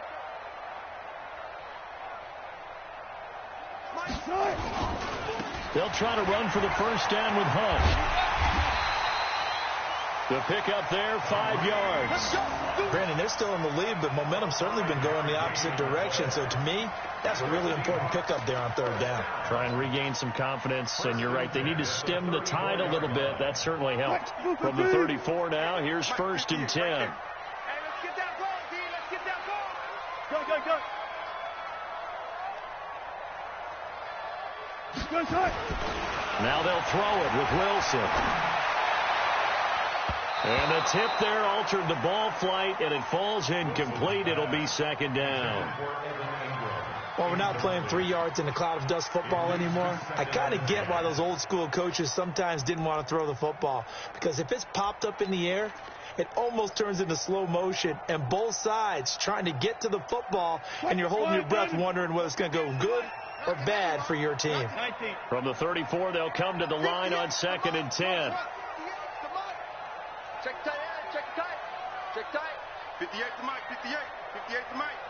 Speaker 2: They'll try to run for the first down with Hunt. The pickup there, 5 yards.
Speaker 3: Brandon, they're still in the lead, but momentum's certainly been going the opposite direction. So to me, that's a really important pickup there on third down.
Speaker 2: Try and regain some confidence, and you're right. They need to stem the tide a little bit. That certainly helped. From the 34 now, here's first and 10.
Speaker 1: Hey, let's get that ball, D. Let's get that ball. Go.
Speaker 2: Now they'll throw it with Wilson. And the tip there altered the ball flight, and it falls incomplete. It'll be second down.
Speaker 3: Well, we're not playing 3 yards in a cloud of dust football anymore. I kind of get why those old school coaches sometimes didn't want to throw the football. Because if it's popped up in the air, it almost turns into slow motion. And both sides trying to get to the football, and you're holding your breath wondering whether it's going to go good or bad for your team.
Speaker 2: From the 34, they'll come to the line on second and 10.
Speaker 1: Check tight. 58 to Mike, 58 to Mike.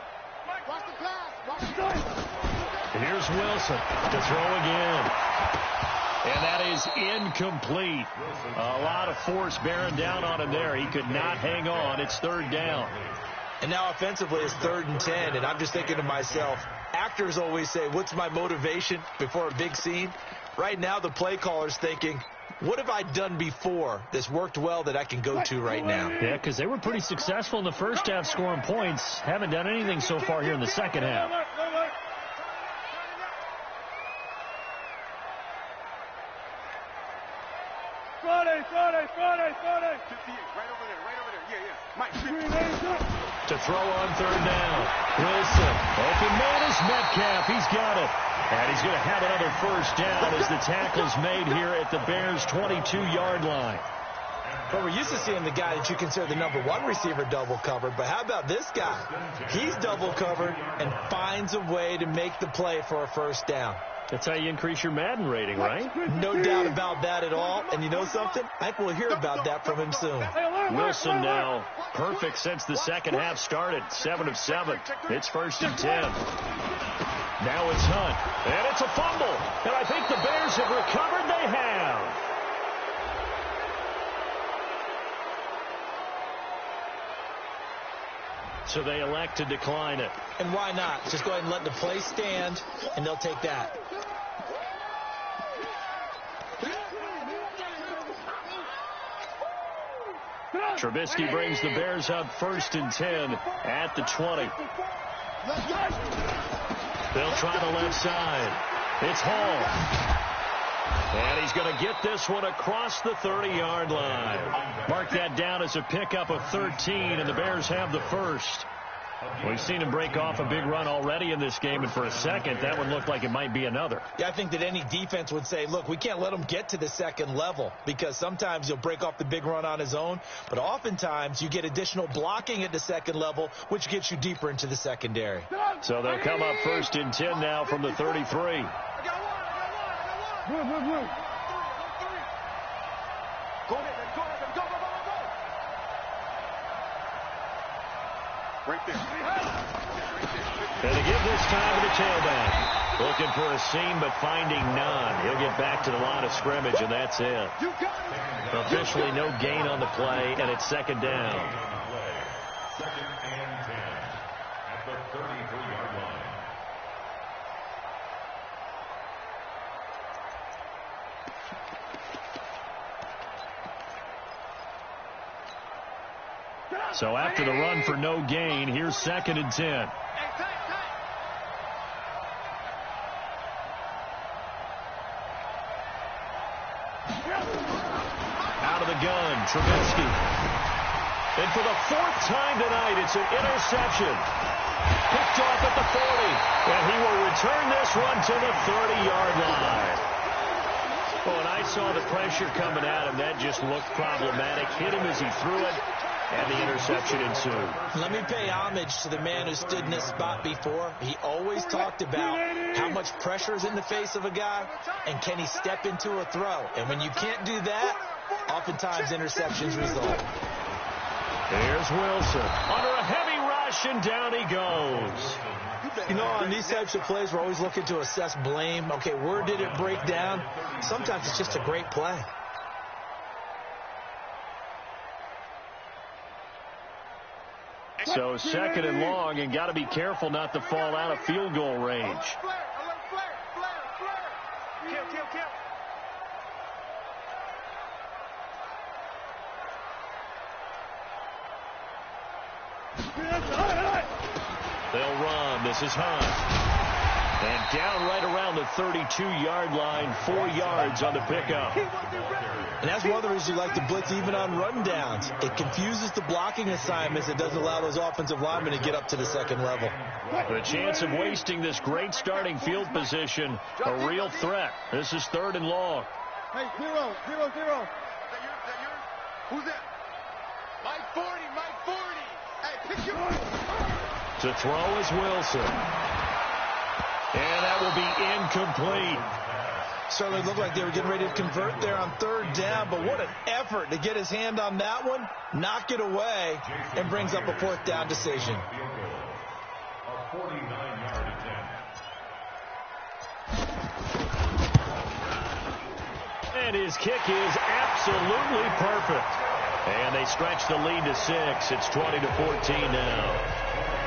Speaker 1: Mike, watch the glass.
Speaker 2: And here's Wilson to throw again. And that is incomplete. A lot of force bearing down on him there. He could not hang on. It's third down.
Speaker 3: And now offensively it's 3rd and 10. And I'm just thinking to myself, actors always say, what's my motivation before a big scene? Right now the play caller's thinking, what have I done before that's worked well that I can go to right now?
Speaker 5: Yeah, because they were pretty successful in the first half scoring points. Haven't done anything so far here in the second half.
Speaker 1: Friday. 58, right over there. Yeah. Mike,
Speaker 2: to throw on third down. Wilson. Open man is Metcalf. He's got it. And he's going to have another first down as the tackle's made here at the Bears' 22-yard line.
Speaker 3: Well, we're used to seeing the guy that you consider the number 1 receiver double covered, but how about this guy? He's double covered and finds a way to make the play for a first down.
Speaker 5: That's how you increase your Madden rating, right?
Speaker 3: No doubt about that at all. And you know something? I think we'll hear about that from him soon.
Speaker 2: Wilson now perfect since the second half started. 7 of 7. It's 1st and 10. Now it's Hunt. And it's a fumble. And I think the Bears have recovered. They have. So they elect to decline it.
Speaker 3: And why not? Just go ahead and let the play stand, and they'll take that.
Speaker 2: Trubisky brings the Bears up 1st and 10 at the 20. They'll try the left side. It's Hall. And he's going to get this one across the 30-yard line. Mark that down as a pickup of 13, and the Bears have the first. We've seen him break off a big run already in this game, and for a second, that one looked like it might be another.
Speaker 3: Yeah, I think that any defense would say, look, we can't let him get to the second level, because sometimes he'll break off the big run on his own, but oftentimes you get additional blocking at the second level, which gets you deeper into the secondary.
Speaker 2: So they'll come up 1st and 10 now from the 33.
Speaker 1: Go ahead, go. Right there.
Speaker 2: And to give this time to the tailback. Looking for a seam, but finding none. He'll get back to the line of scrimmage, and that's it. Officially no gain on the play, and it's 2nd down.
Speaker 4: 2nd and 10 at the 33-yard line.
Speaker 2: So after the run for no gain, here's 2nd and 10. Out of the gun, Trubisky. And for the 4th time tonight, it's an interception. Picked off at the 40. And he will return this one to the 30-yard line. Well, when I saw the pressure coming at him, that just looked problematic. Hit him as he threw it. And the interception ensued.
Speaker 3: Let me pay homage to the man who stood in this spot before. He always talked about how much pressure is in the face of a guy, and can he step into a throw. And when you can't do that, oftentimes interceptions result.
Speaker 2: There's Wilson. Under a heavy rush, and down he goes.
Speaker 3: You know, on these types of plays, we're always looking to assess blame. Okay, where did it break down? Sometimes it's just a great play.
Speaker 2: So 2nd and long, and got to be careful not to fall out of field goal range. They'll run. This is Hunt. And down right around the 32-yard line, 4 yards on the pickup.
Speaker 3: And that's one of the reasons you like to blitz even on rundowns. It confuses the blocking assignments. It doesn't allow those offensive linemen to get up to the second level.
Speaker 2: The chance of wasting this great starting field position, a real threat. This is 3rd and long.
Speaker 1: Hey, 0-0-0. Who's that? Mike 40, Mike 40. Hey, pick your...
Speaker 2: To throw is Wilson. And that will be incomplete.
Speaker 3: Certainly looked like they were getting ready to convert there on 3rd down, but what an effort to get his hand on that one, knock it away, and brings up a 4th down decision.
Speaker 4: A 49-yard attempt.
Speaker 2: And his kick is absolutely perfect. And they stretch the lead to 6. It's 20-14 now.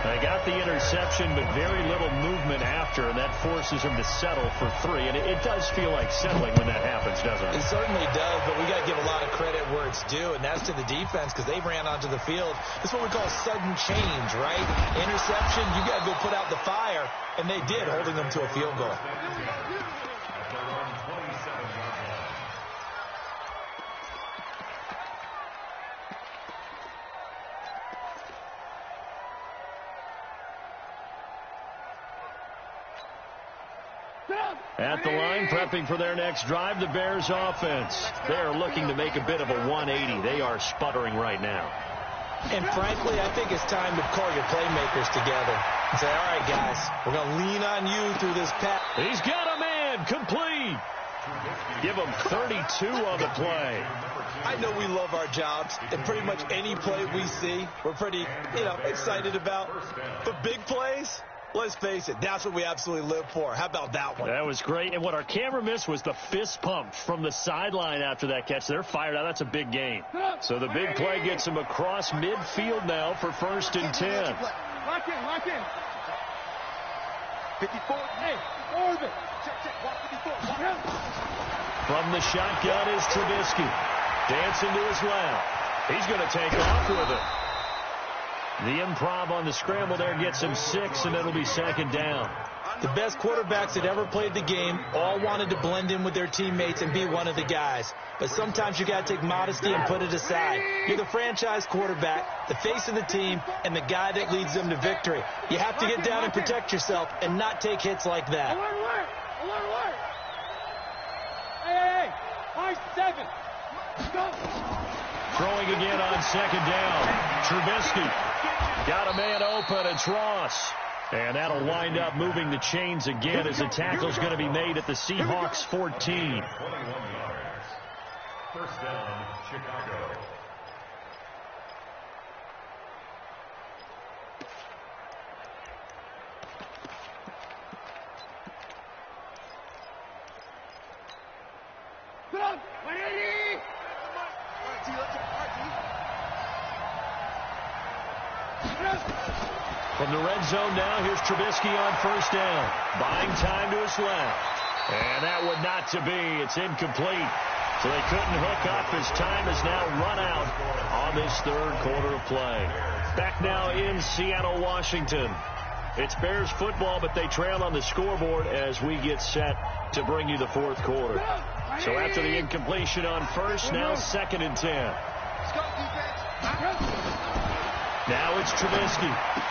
Speaker 2: They got the interception, but very little movement after, and that forces him to settle for 3. And it does feel like settling when that happens, doesn't it?
Speaker 3: It certainly does, but we got to give a lot of credit where it's due, and that's to the defense, because they ran onto the field. This is what we call sudden change, right? Interception, you got to go put out the fire, and they did, holding them to a field goal.
Speaker 2: At the line, prepping for their next drive, the Bears offense. They're looking to make a bit of a 180. They are sputtering right now.
Speaker 3: And frankly, I think it's time to call your playmakers together and say, all right, guys, we're going to lean on you through this pass.
Speaker 2: He's got him in. time, complete. Give them 32 on the play.
Speaker 3: I know we love our jobs, and pretty much any play we see, we're pretty, excited about. But big plays, let's face it, that's what we absolutely live for. How about that one?
Speaker 2: That was great. And what our camera missed was the fist pump from the sideline after that catch. They're fired out. That's a big gain. So the big play gets them across midfield now for 1st and 10.
Speaker 1: Lock in. 54. Hey, orbit. Check. Walk 54.
Speaker 2: From the shotgun is Trubisky. Dancing to his left. He's going to take off with it. The improv on the scramble there gets him 6, and it'll be 2nd down.
Speaker 3: The best quarterbacks that ever played the game all wanted to blend in with their teammates and be one of the guys. But sometimes you got to take modesty and put it aside. You're the franchise quarterback, the face of the team, and the guy that leads them to victory. You have to get down and protect yourself and not take hits like that.
Speaker 1: Alert. Hey. 5-7. Go.
Speaker 2: Throwing again on 2nd down. Trubisky got a man open. It's Ross. And that'll wind up moving the chains again as the tackle's going to be made at the Seahawks 14.
Speaker 4: 21 yards. 1st down, Chicago.
Speaker 2: From the red zone now, here's Trubisky on 1st down. Buying time to his left. And that would not to be. It's incomplete. So they couldn't hook up as time has now run out on this 3rd quarter of play. Back now in Seattle, Washington. It's Bears football, but they trail on the scoreboard as we get set to bring you the 4th quarter. So after the incompletion on 1st, now 2nd and 10. Now it's Trubisky.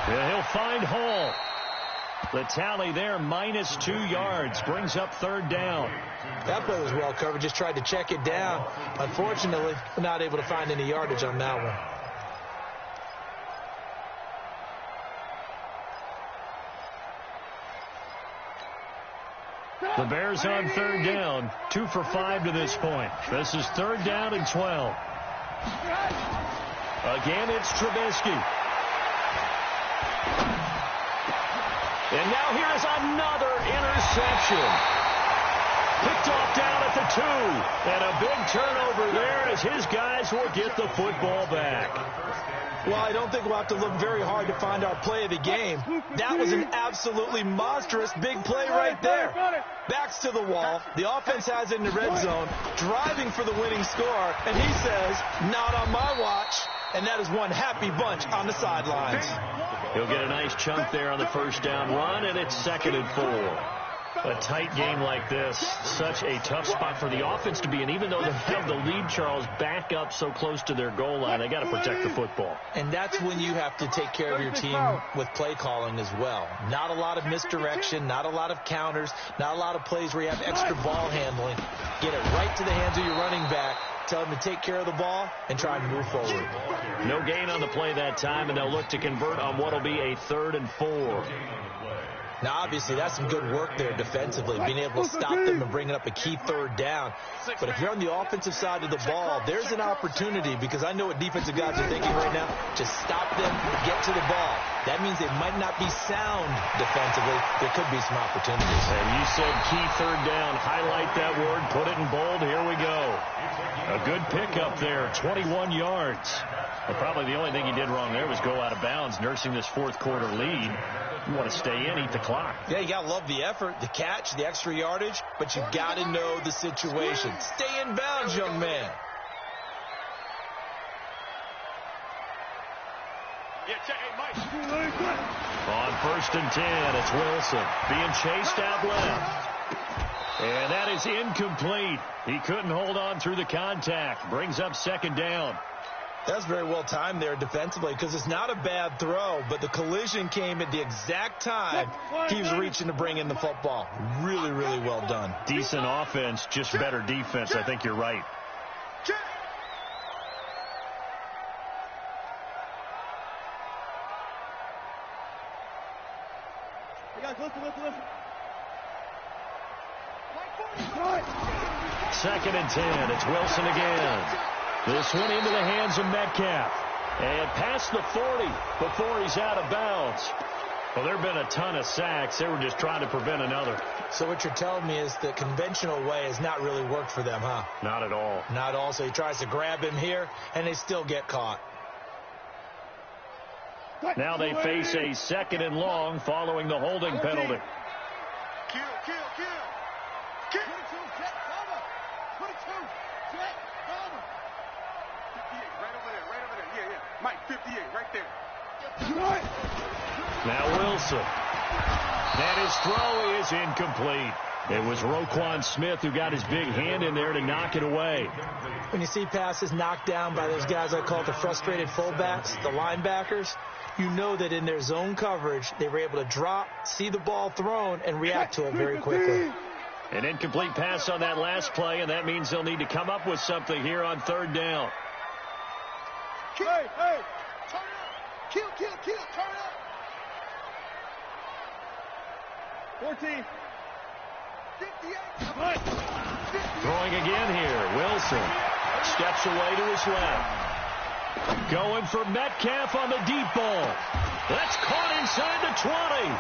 Speaker 2: Yeah, he'll find Hall. The tally there, -2 yards, brings up 3rd down.
Speaker 3: That play was well covered, just tried to check it down. Unfortunately, we're not able to find any yardage on that one.
Speaker 2: The Bears on 3rd down, 2 for 5 to this point. This is 3rd down and 12. Again, it's Trubisky. And now here is another interception. Picked off down at the 2. And a big turnover there as his guys will get the football back.
Speaker 3: Well, I don't think we'll have to look very hard to find our play of the game. That was an absolutely monstrous big play right there. Backs to the wall. The offense has it in the red zone, driving for the winning score. And he says, not on my watch. And that is one happy bunch on the sidelines.
Speaker 2: He'll get a nice chunk there on the 1st down run, and it's 2nd and 4. A tight game like this, such a tough spot for the offense to be in. Even though they have the lead, Charles, back up so close to their goal line, they got to protect the football.
Speaker 3: And that's when you have to take care of your team with play calling as well. Not a lot of misdirection, not a lot of counters, not a lot of plays where you have extra ball handling. Get it right to the hands of your running back. Tell him to take care of the ball and try and move forward.
Speaker 2: No gain on the play that time, and they'll look to convert on what will be a 3rd and 4.
Speaker 3: Now, obviously, that's some good work there defensively, being able to stop them and bringing up a key 3rd down. But if you're on the offensive side of the ball, there's an opportunity, because I know what defensive guys are thinking right now, to stop them, get to the ball. That means they might not be sound defensively. There could be some opportunities.
Speaker 2: And you said key 3rd down. Highlight that word. Put it in bold. Here we go. A good pickup there, 21 yards. Well, probably the only thing he did wrong there was go out of bounds, nursing this 4th quarter lead. You want to stay in, eat the clock.
Speaker 3: Yeah, you got to love the effort, the catch, the extra yardage, but you got to know the situation. Stay in bounds, young man.
Speaker 2: On 1st and 10, it's Wilson being chased out left. And that is incomplete. He couldn't hold on through the contact. Brings up 2nd down.
Speaker 3: That's very well timed there defensively, because it's not a bad throw, but the collision came at the exact time he was reaching to bring in the football. Really, really well done.
Speaker 2: Decent offense, just better defense. I think you're right.
Speaker 1: Hey guys, listen.
Speaker 2: 2nd and 10. It's Wilson again. This one into the hands of Metcalf. And past the 40 before he's out of bounds. Well, there have been a ton of sacks. They were just trying to prevent another.
Speaker 3: So what you're telling me is the conventional way has not really worked for them, huh?
Speaker 2: Not at all.
Speaker 3: Not at all. So he tries to grab him here, and they still get caught.
Speaker 2: Now they face a 2nd and long following the holding penalty.
Speaker 1: Kill. Kill. 22. Jet, cover. 58, right over there. Yeah. Mike, 58, right there.
Speaker 2: Now Wilson. And his throw is incomplete. It was Roquan Smith who got his big hand in there to knock it away.
Speaker 3: When you see passes knocked down by those guys I call the frustrated fullbacks, the linebackers, you know that in their zone coverage, they were able to drop, see the ball thrown, and react to it very quickly.
Speaker 2: An incomplete pass on that last play, and that means they'll need to come up with something here on 3rd down.
Speaker 1: Hey. Turn up. Kill. Turn up. 14. 58.
Speaker 2: Throwing again here. Wilson steps away to his left. Going for Metcalf on the deep ball. That's caught inside the 20.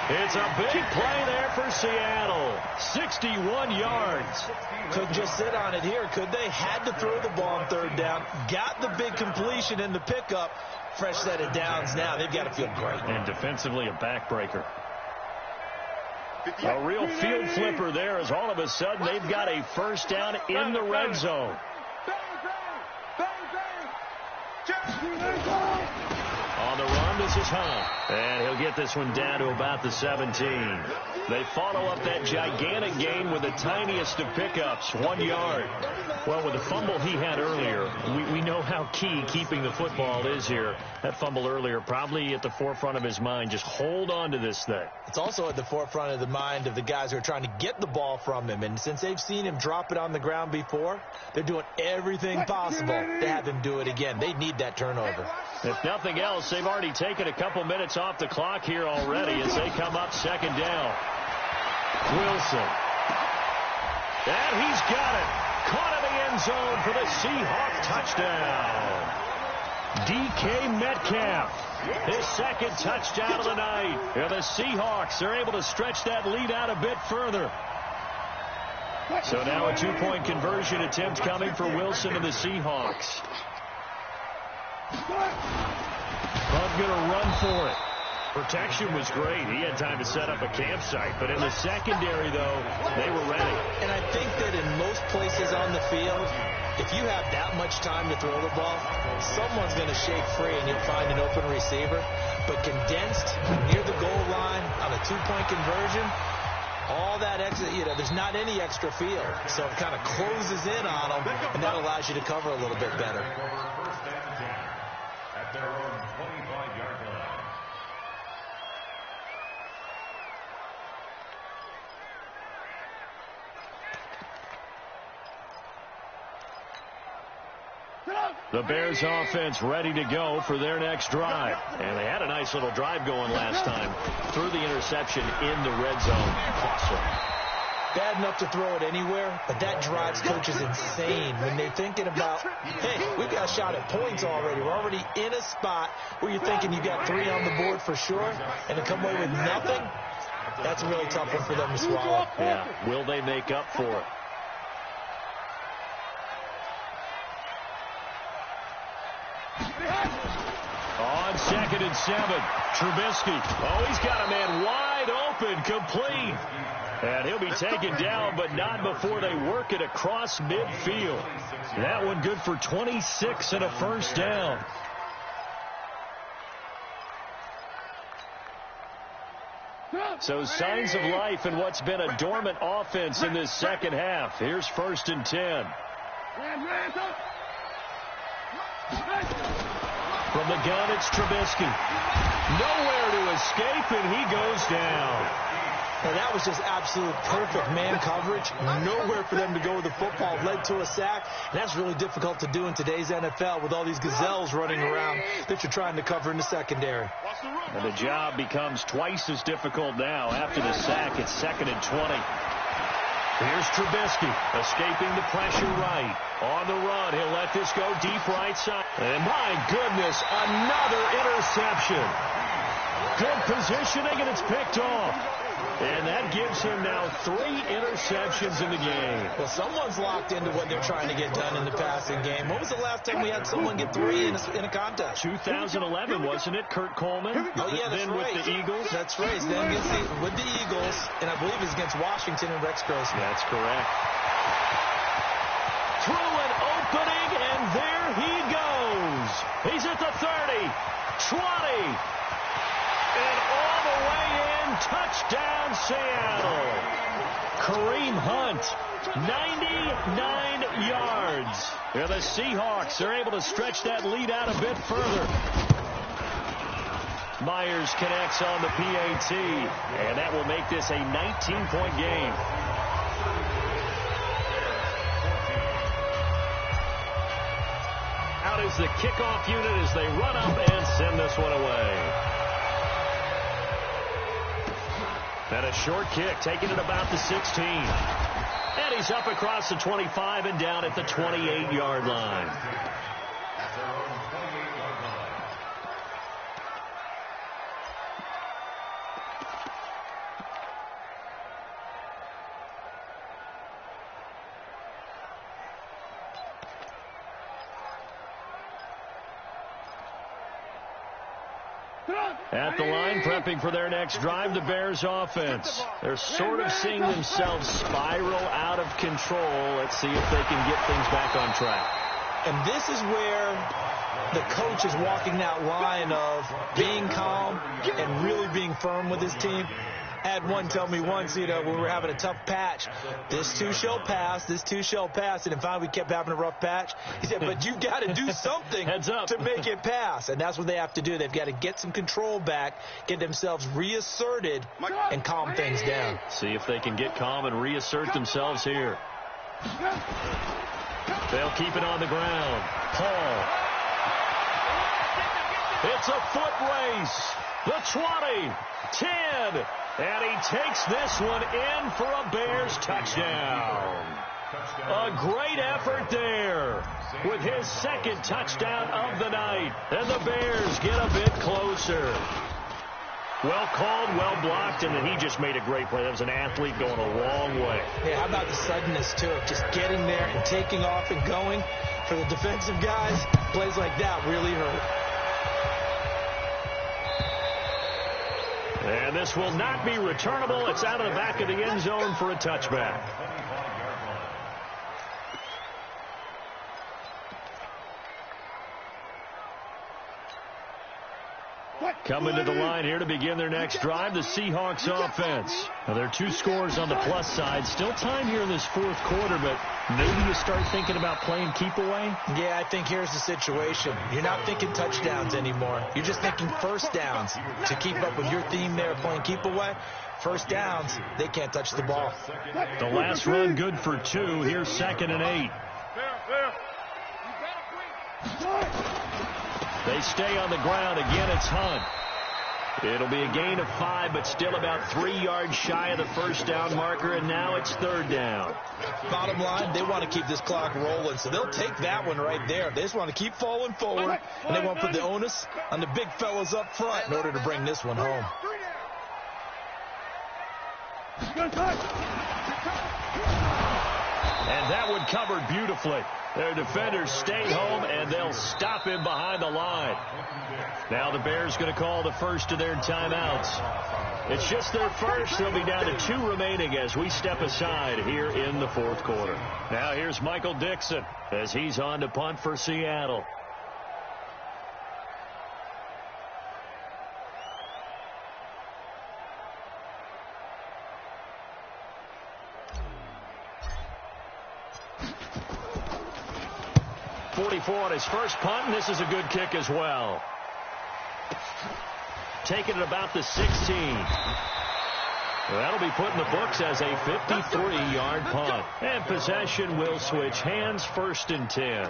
Speaker 2: It's a big play there for Seattle. 61 yards.
Speaker 3: Couldn't just sit on it here, could they? Had to throw the ball on 3rd down. Got the big completion in the pickup. Fresh set of downs now. They've got to feel great.
Speaker 2: And defensively a backbreaker. A real field flipper there as all of a sudden they've got a 1st down in the red zone. On the run, this is Hunt. And he'll get this one down to about the 17. They follow up that gigantic gain with the tiniest of pickups, 1 yard. Well, with the fumble he had earlier, we know how key keeping the football is here. That fumble earlier probably at the forefront of his mind. Just hold on to this thing.
Speaker 3: It's also at the forefront of the mind of the guys who are trying to get the ball from him. And since they've seen him drop it on the ground before, they're doing everything possible to have him do it again. They need that turnover.
Speaker 2: If nothing else, they've already taken a couple minutes off the clock here already as they come up 2nd down. Wilson. And he's got it. Caught in the end zone for the Seahawks touchdown. DK Metcalf. His 2nd touchdown of the night. And the Seahawks are able to stretch that lead out a bit further. So now a 2-point conversion attempt coming for Wilson and the Seahawks. Hunt going to run for it. Protection was great. He had time to set up a campsite. But in the secondary, though, they were ready.
Speaker 3: And I think that in most places on the field, if you have that much time to throw the ball, someone's going to shake free and you'll find an open receiver. But condensed near the goal line on a 2-point conversion, all that extra, there's not any extra field. So it kind of closes in on them, and that allows you to cover a little bit better.
Speaker 4: At their own 25-yard line.
Speaker 2: The Bears offense ready to go for their next drive. And they had a nice little drive going last time. Threw the interception in the red zone.
Speaker 3: Bad enough to throw it anywhere, but that drives coaches insane when they're thinking about, hey, we've got a shot at points already. We're already in a spot where you're thinking you got 3 on the board for sure, and to come away with nothing, that's a really tough one for them to swallow.
Speaker 2: Yeah, will they make up for it? On 2nd and 7, Trubisky. Oh, he's got a man wide open, complete. And he'll be taken down, but not before they work it across midfield. That one good for 26 and a 1st down. So signs of life in what's been a dormant offense in this 2nd half. Here's 1st and 10. From the gun, it's Trubisky. Nowhere to escape, and he goes down.
Speaker 3: And that was just absolute perfect man coverage. Nowhere for them to go with the football. Led to a sack. And that's really difficult to do in today's NFL with all these gazelles running around that you're trying to cover in the secondary.
Speaker 2: And the job becomes twice as difficult now. After the sack, it's 2nd and 20. Here's Trubisky, escaping the pressure right. On the run, he'll let this go deep right side. And my goodness, another interception. Good positioning, and it's picked off. And that gives him now 3 interceptions in the game.
Speaker 3: Well, someone's locked into what they're trying to get done in the passing game. When was the last time we had someone get 3 in a contest?
Speaker 2: 2011, wasn't it, Kurt Coleman?
Speaker 3: Oh, yeah, that's
Speaker 2: then
Speaker 3: right.
Speaker 2: with the Eagles.
Speaker 3: That's right. Then with the Eagles, and I believe it's against Washington and Rex Grossman.
Speaker 2: That's correct. Through an opening, and there he goes. He's at the 30, 20, and all the way in. Touchdown, Seattle. Kareem Hunt, 99 yards. Yeah, the Seahawks are able to stretch that lead out a bit further. Myers connects on the PAT, and that will make this a 19-point game. Out is the kickoff unit as they run up and send this one away. And a short kick, taking it about the 16. And he's up across the 25 and down at the 28-yard line. At the line, prepping for their next drive, the Bears offense. They're sort of seeing themselves spiral out of control. Let's see if they can get things back on track.
Speaker 3: And this is where the coach is walking that line of being calm and really being firm with his team. I had one tell me once, when we were having a tough patch, this too shall pass, this too shall pass. And finally we kept having a rough patch. He said, but you've got to do something to make it pass. And that's what they have to do. They've got to get some control back, get themselves reasserted, and calm things down.
Speaker 2: See if they can get calm and reassert themselves here. They'll keep it on the ground. Paul. It's a foot race. The 20, 10. And he takes this one in for a Bears touchdown. A great effort there with his second touchdown of the night. And the Bears get a bit closer. Well called, well blocked, and then he just made a great play. That was an athlete going a long way.
Speaker 3: Yeah, how about the suddenness, too, of just getting there and taking off and going. For the defensive guys, plays like that really hurt.
Speaker 2: And this will not be returnable. It's out of the back of the end zone for a touchback. Coming to the line here to begin their next drive, the Seahawks offense. Now, there are 2 scores on the plus side. Still time here in this fourth quarter, but maybe you start thinking about playing keep away?
Speaker 3: Yeah, I think here's the situation. You're not thinking touchdowns anymore. You're just thinking first downs. To keep up with your theme there, playing keep away, first downs, they can't touch the ball.
Speaker 2: The last run good for 2. Here's 2nd and 8. They stay on the ground. Again, it's Hunt. It'll be a gain of 5, but still about 3 yards shy of the first down marker, and now it's 3rd down.
Speaker 3: Bottom line, they want to keep this clock rolling, so they'll take that one right there. They just want to keep falling forward, and they want to put the onus on the big fellas up front in order to bring this one home.
Speaker 2: And that one covered beautifully. Their defenders stay home, and they'll stop him behind the line. Now the Bears going to call the first of their timeouts. It's just their first. They'll be down to 2 remaining as we step aside here in the fourth quarter. Now here's Michael Dixon as he's on to punt for Seattle. On his first punt, and this is a good kick as well. Taking it about the 16. That'll be put in the books as a 53-yard punt. And possession will switch hands, 1st and 10.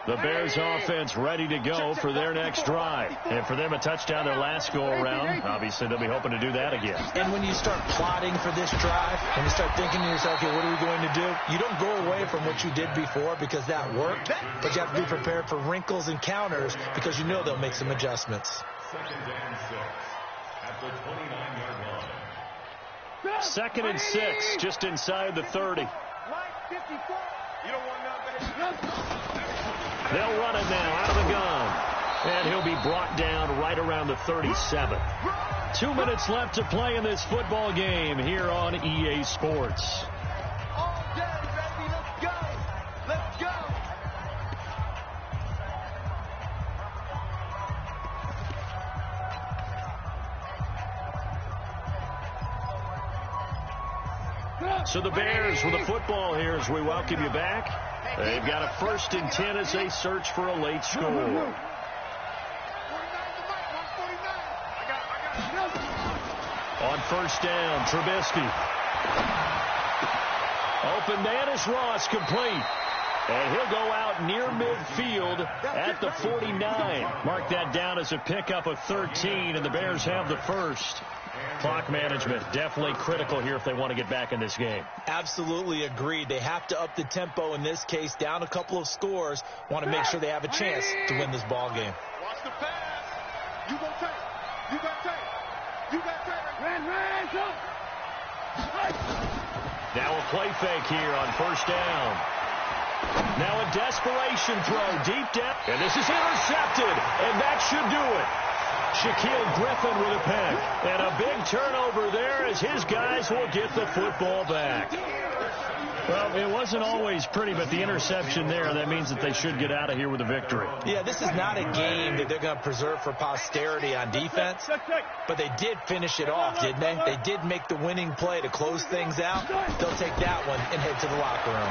Speaker 2: The Bears offense ready to go for their next drive. And for them, a touchdown their last go-around. Obviously, they'll be hoping to do that again.
Speaker 3: And when you start plotting for this drive, when you start thinking to yourself, okay, what are we going to do? You don't go away from what you did before because that worked, but you have to be prepared for wrinkles and counters because you know they'll make some adjustments.
Speaker 4: 2nd and 6 at the 29-yard line.
Speaker 2: 2nd and 6, just inside the 30. They'll run it now out of the gun. And he'll be brought down right around the 37. 2 minutes left to play in this football game here on EA Sports.
Speaker 1: All day, baby. Let's go. Let's go.
Speaker 2: So the Bears with the football here as we welcome you back. They've got a 1st and 10 as they search for a late score. On 1st down, Trubisky. Open man is Ross, complete. And he'll go out near midfield at the 49. Mark that down as a pickup of 13, and the Bears have the 1st. Clock management, definitely critical here if they want to get back in this game.
Speaker 3: Absolutely agreed. They have to up the tempo in this case, down a couple of scores. Want to make sure they have a chance to win this ball game.
Speaker 1: Watch the pass. You go take. You got take. You got take. Ran, jump.
Speaker 2: Now a play fake here on 1st down. Now a desperation throw deep down. And this is intercepted. And that should do it. Shaquille Griffin with a pick. And a big turnover there as his guys will get the football back. Well, it wasn't always pretty, but the interception there, that means that they should get out of here with a victory.
Speaker 3: Yeah, this is not a game that they're going to preserve for posterity on defense, but they did finish it off, didn't they? They did make the winning play to close things out. They'll take that one and head to the locker room.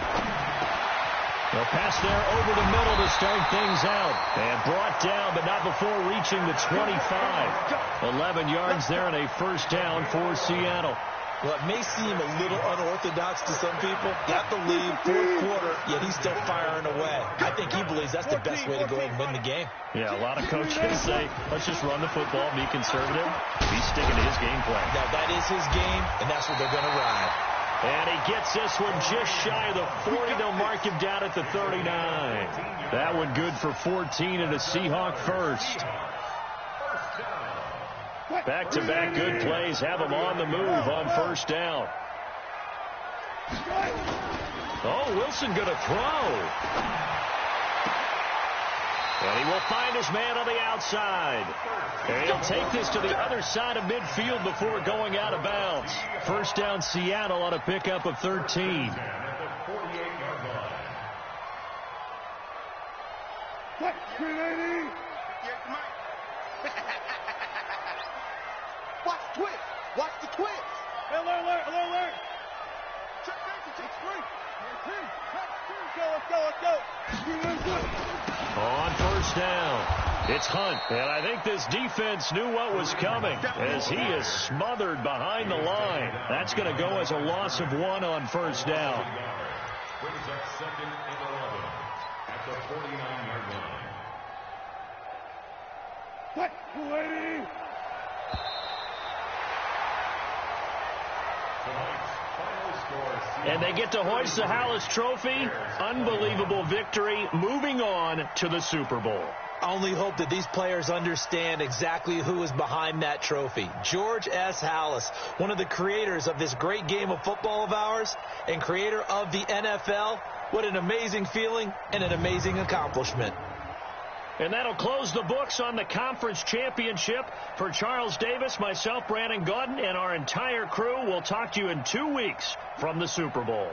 Speaker 2: They'll pass there over the middle to start things out. And brought down, but not before reaching the 25. 11 yards there and a 1st down for Seattle.
Speaker 3: Well, it may seem a little unorthodox to some people. Got the lead, 4th quarter, yet he's still firing away. I think he believes that's the best way to go ahead and win the game.
Speaker 2: Yeah, a lot of coaches say, let's just run the football, be conservative. He's sticking to his game plan.
Speaker 3: Now, that is his game, and that's what they're going to ride.
Speaker 2: And he gets this one just shy of the 40. They'll mark him down at the 39. That one good for 14 and a Seahawk 1st. Back-to-back good plays have him on the move on 1st down. Oh, Wilson going to throw. And he will find his man on the outside. And he'll take this to the other side of midfield before going out of bounds. 1st down Seattle on a pickup of 13.
Speaker 1: Watch the twist. Watch the twist. Alert. Check this. It's free. Let's go.
Speaker 2: On 1st down, it's Hunt. And I think this defense knew what was coming as he is smothered behind the line. That's going to go as a loss of 1 on 1st down.
Speaker 4: Brings up 2nd and 11 at the 49-yard line.
Speaker 2: And they get to hoist the Hallis Trophy. Unbelievable victory. Moving on to the Super Bowl.
Speaker 3: I only hope that these players understand exactly who is behind that trophy. George S. Hallis, one of the creators of this great game of football of ours and creator of the NFL. What an amazing feeling and an amazing accomplishment.
Speaker 2: And that'll close the books on the conference championship. For Charles Davis, myself, Brandon Gaudin, and our entire crew, we'll talk to you in 2 weeks from the Super Bowl.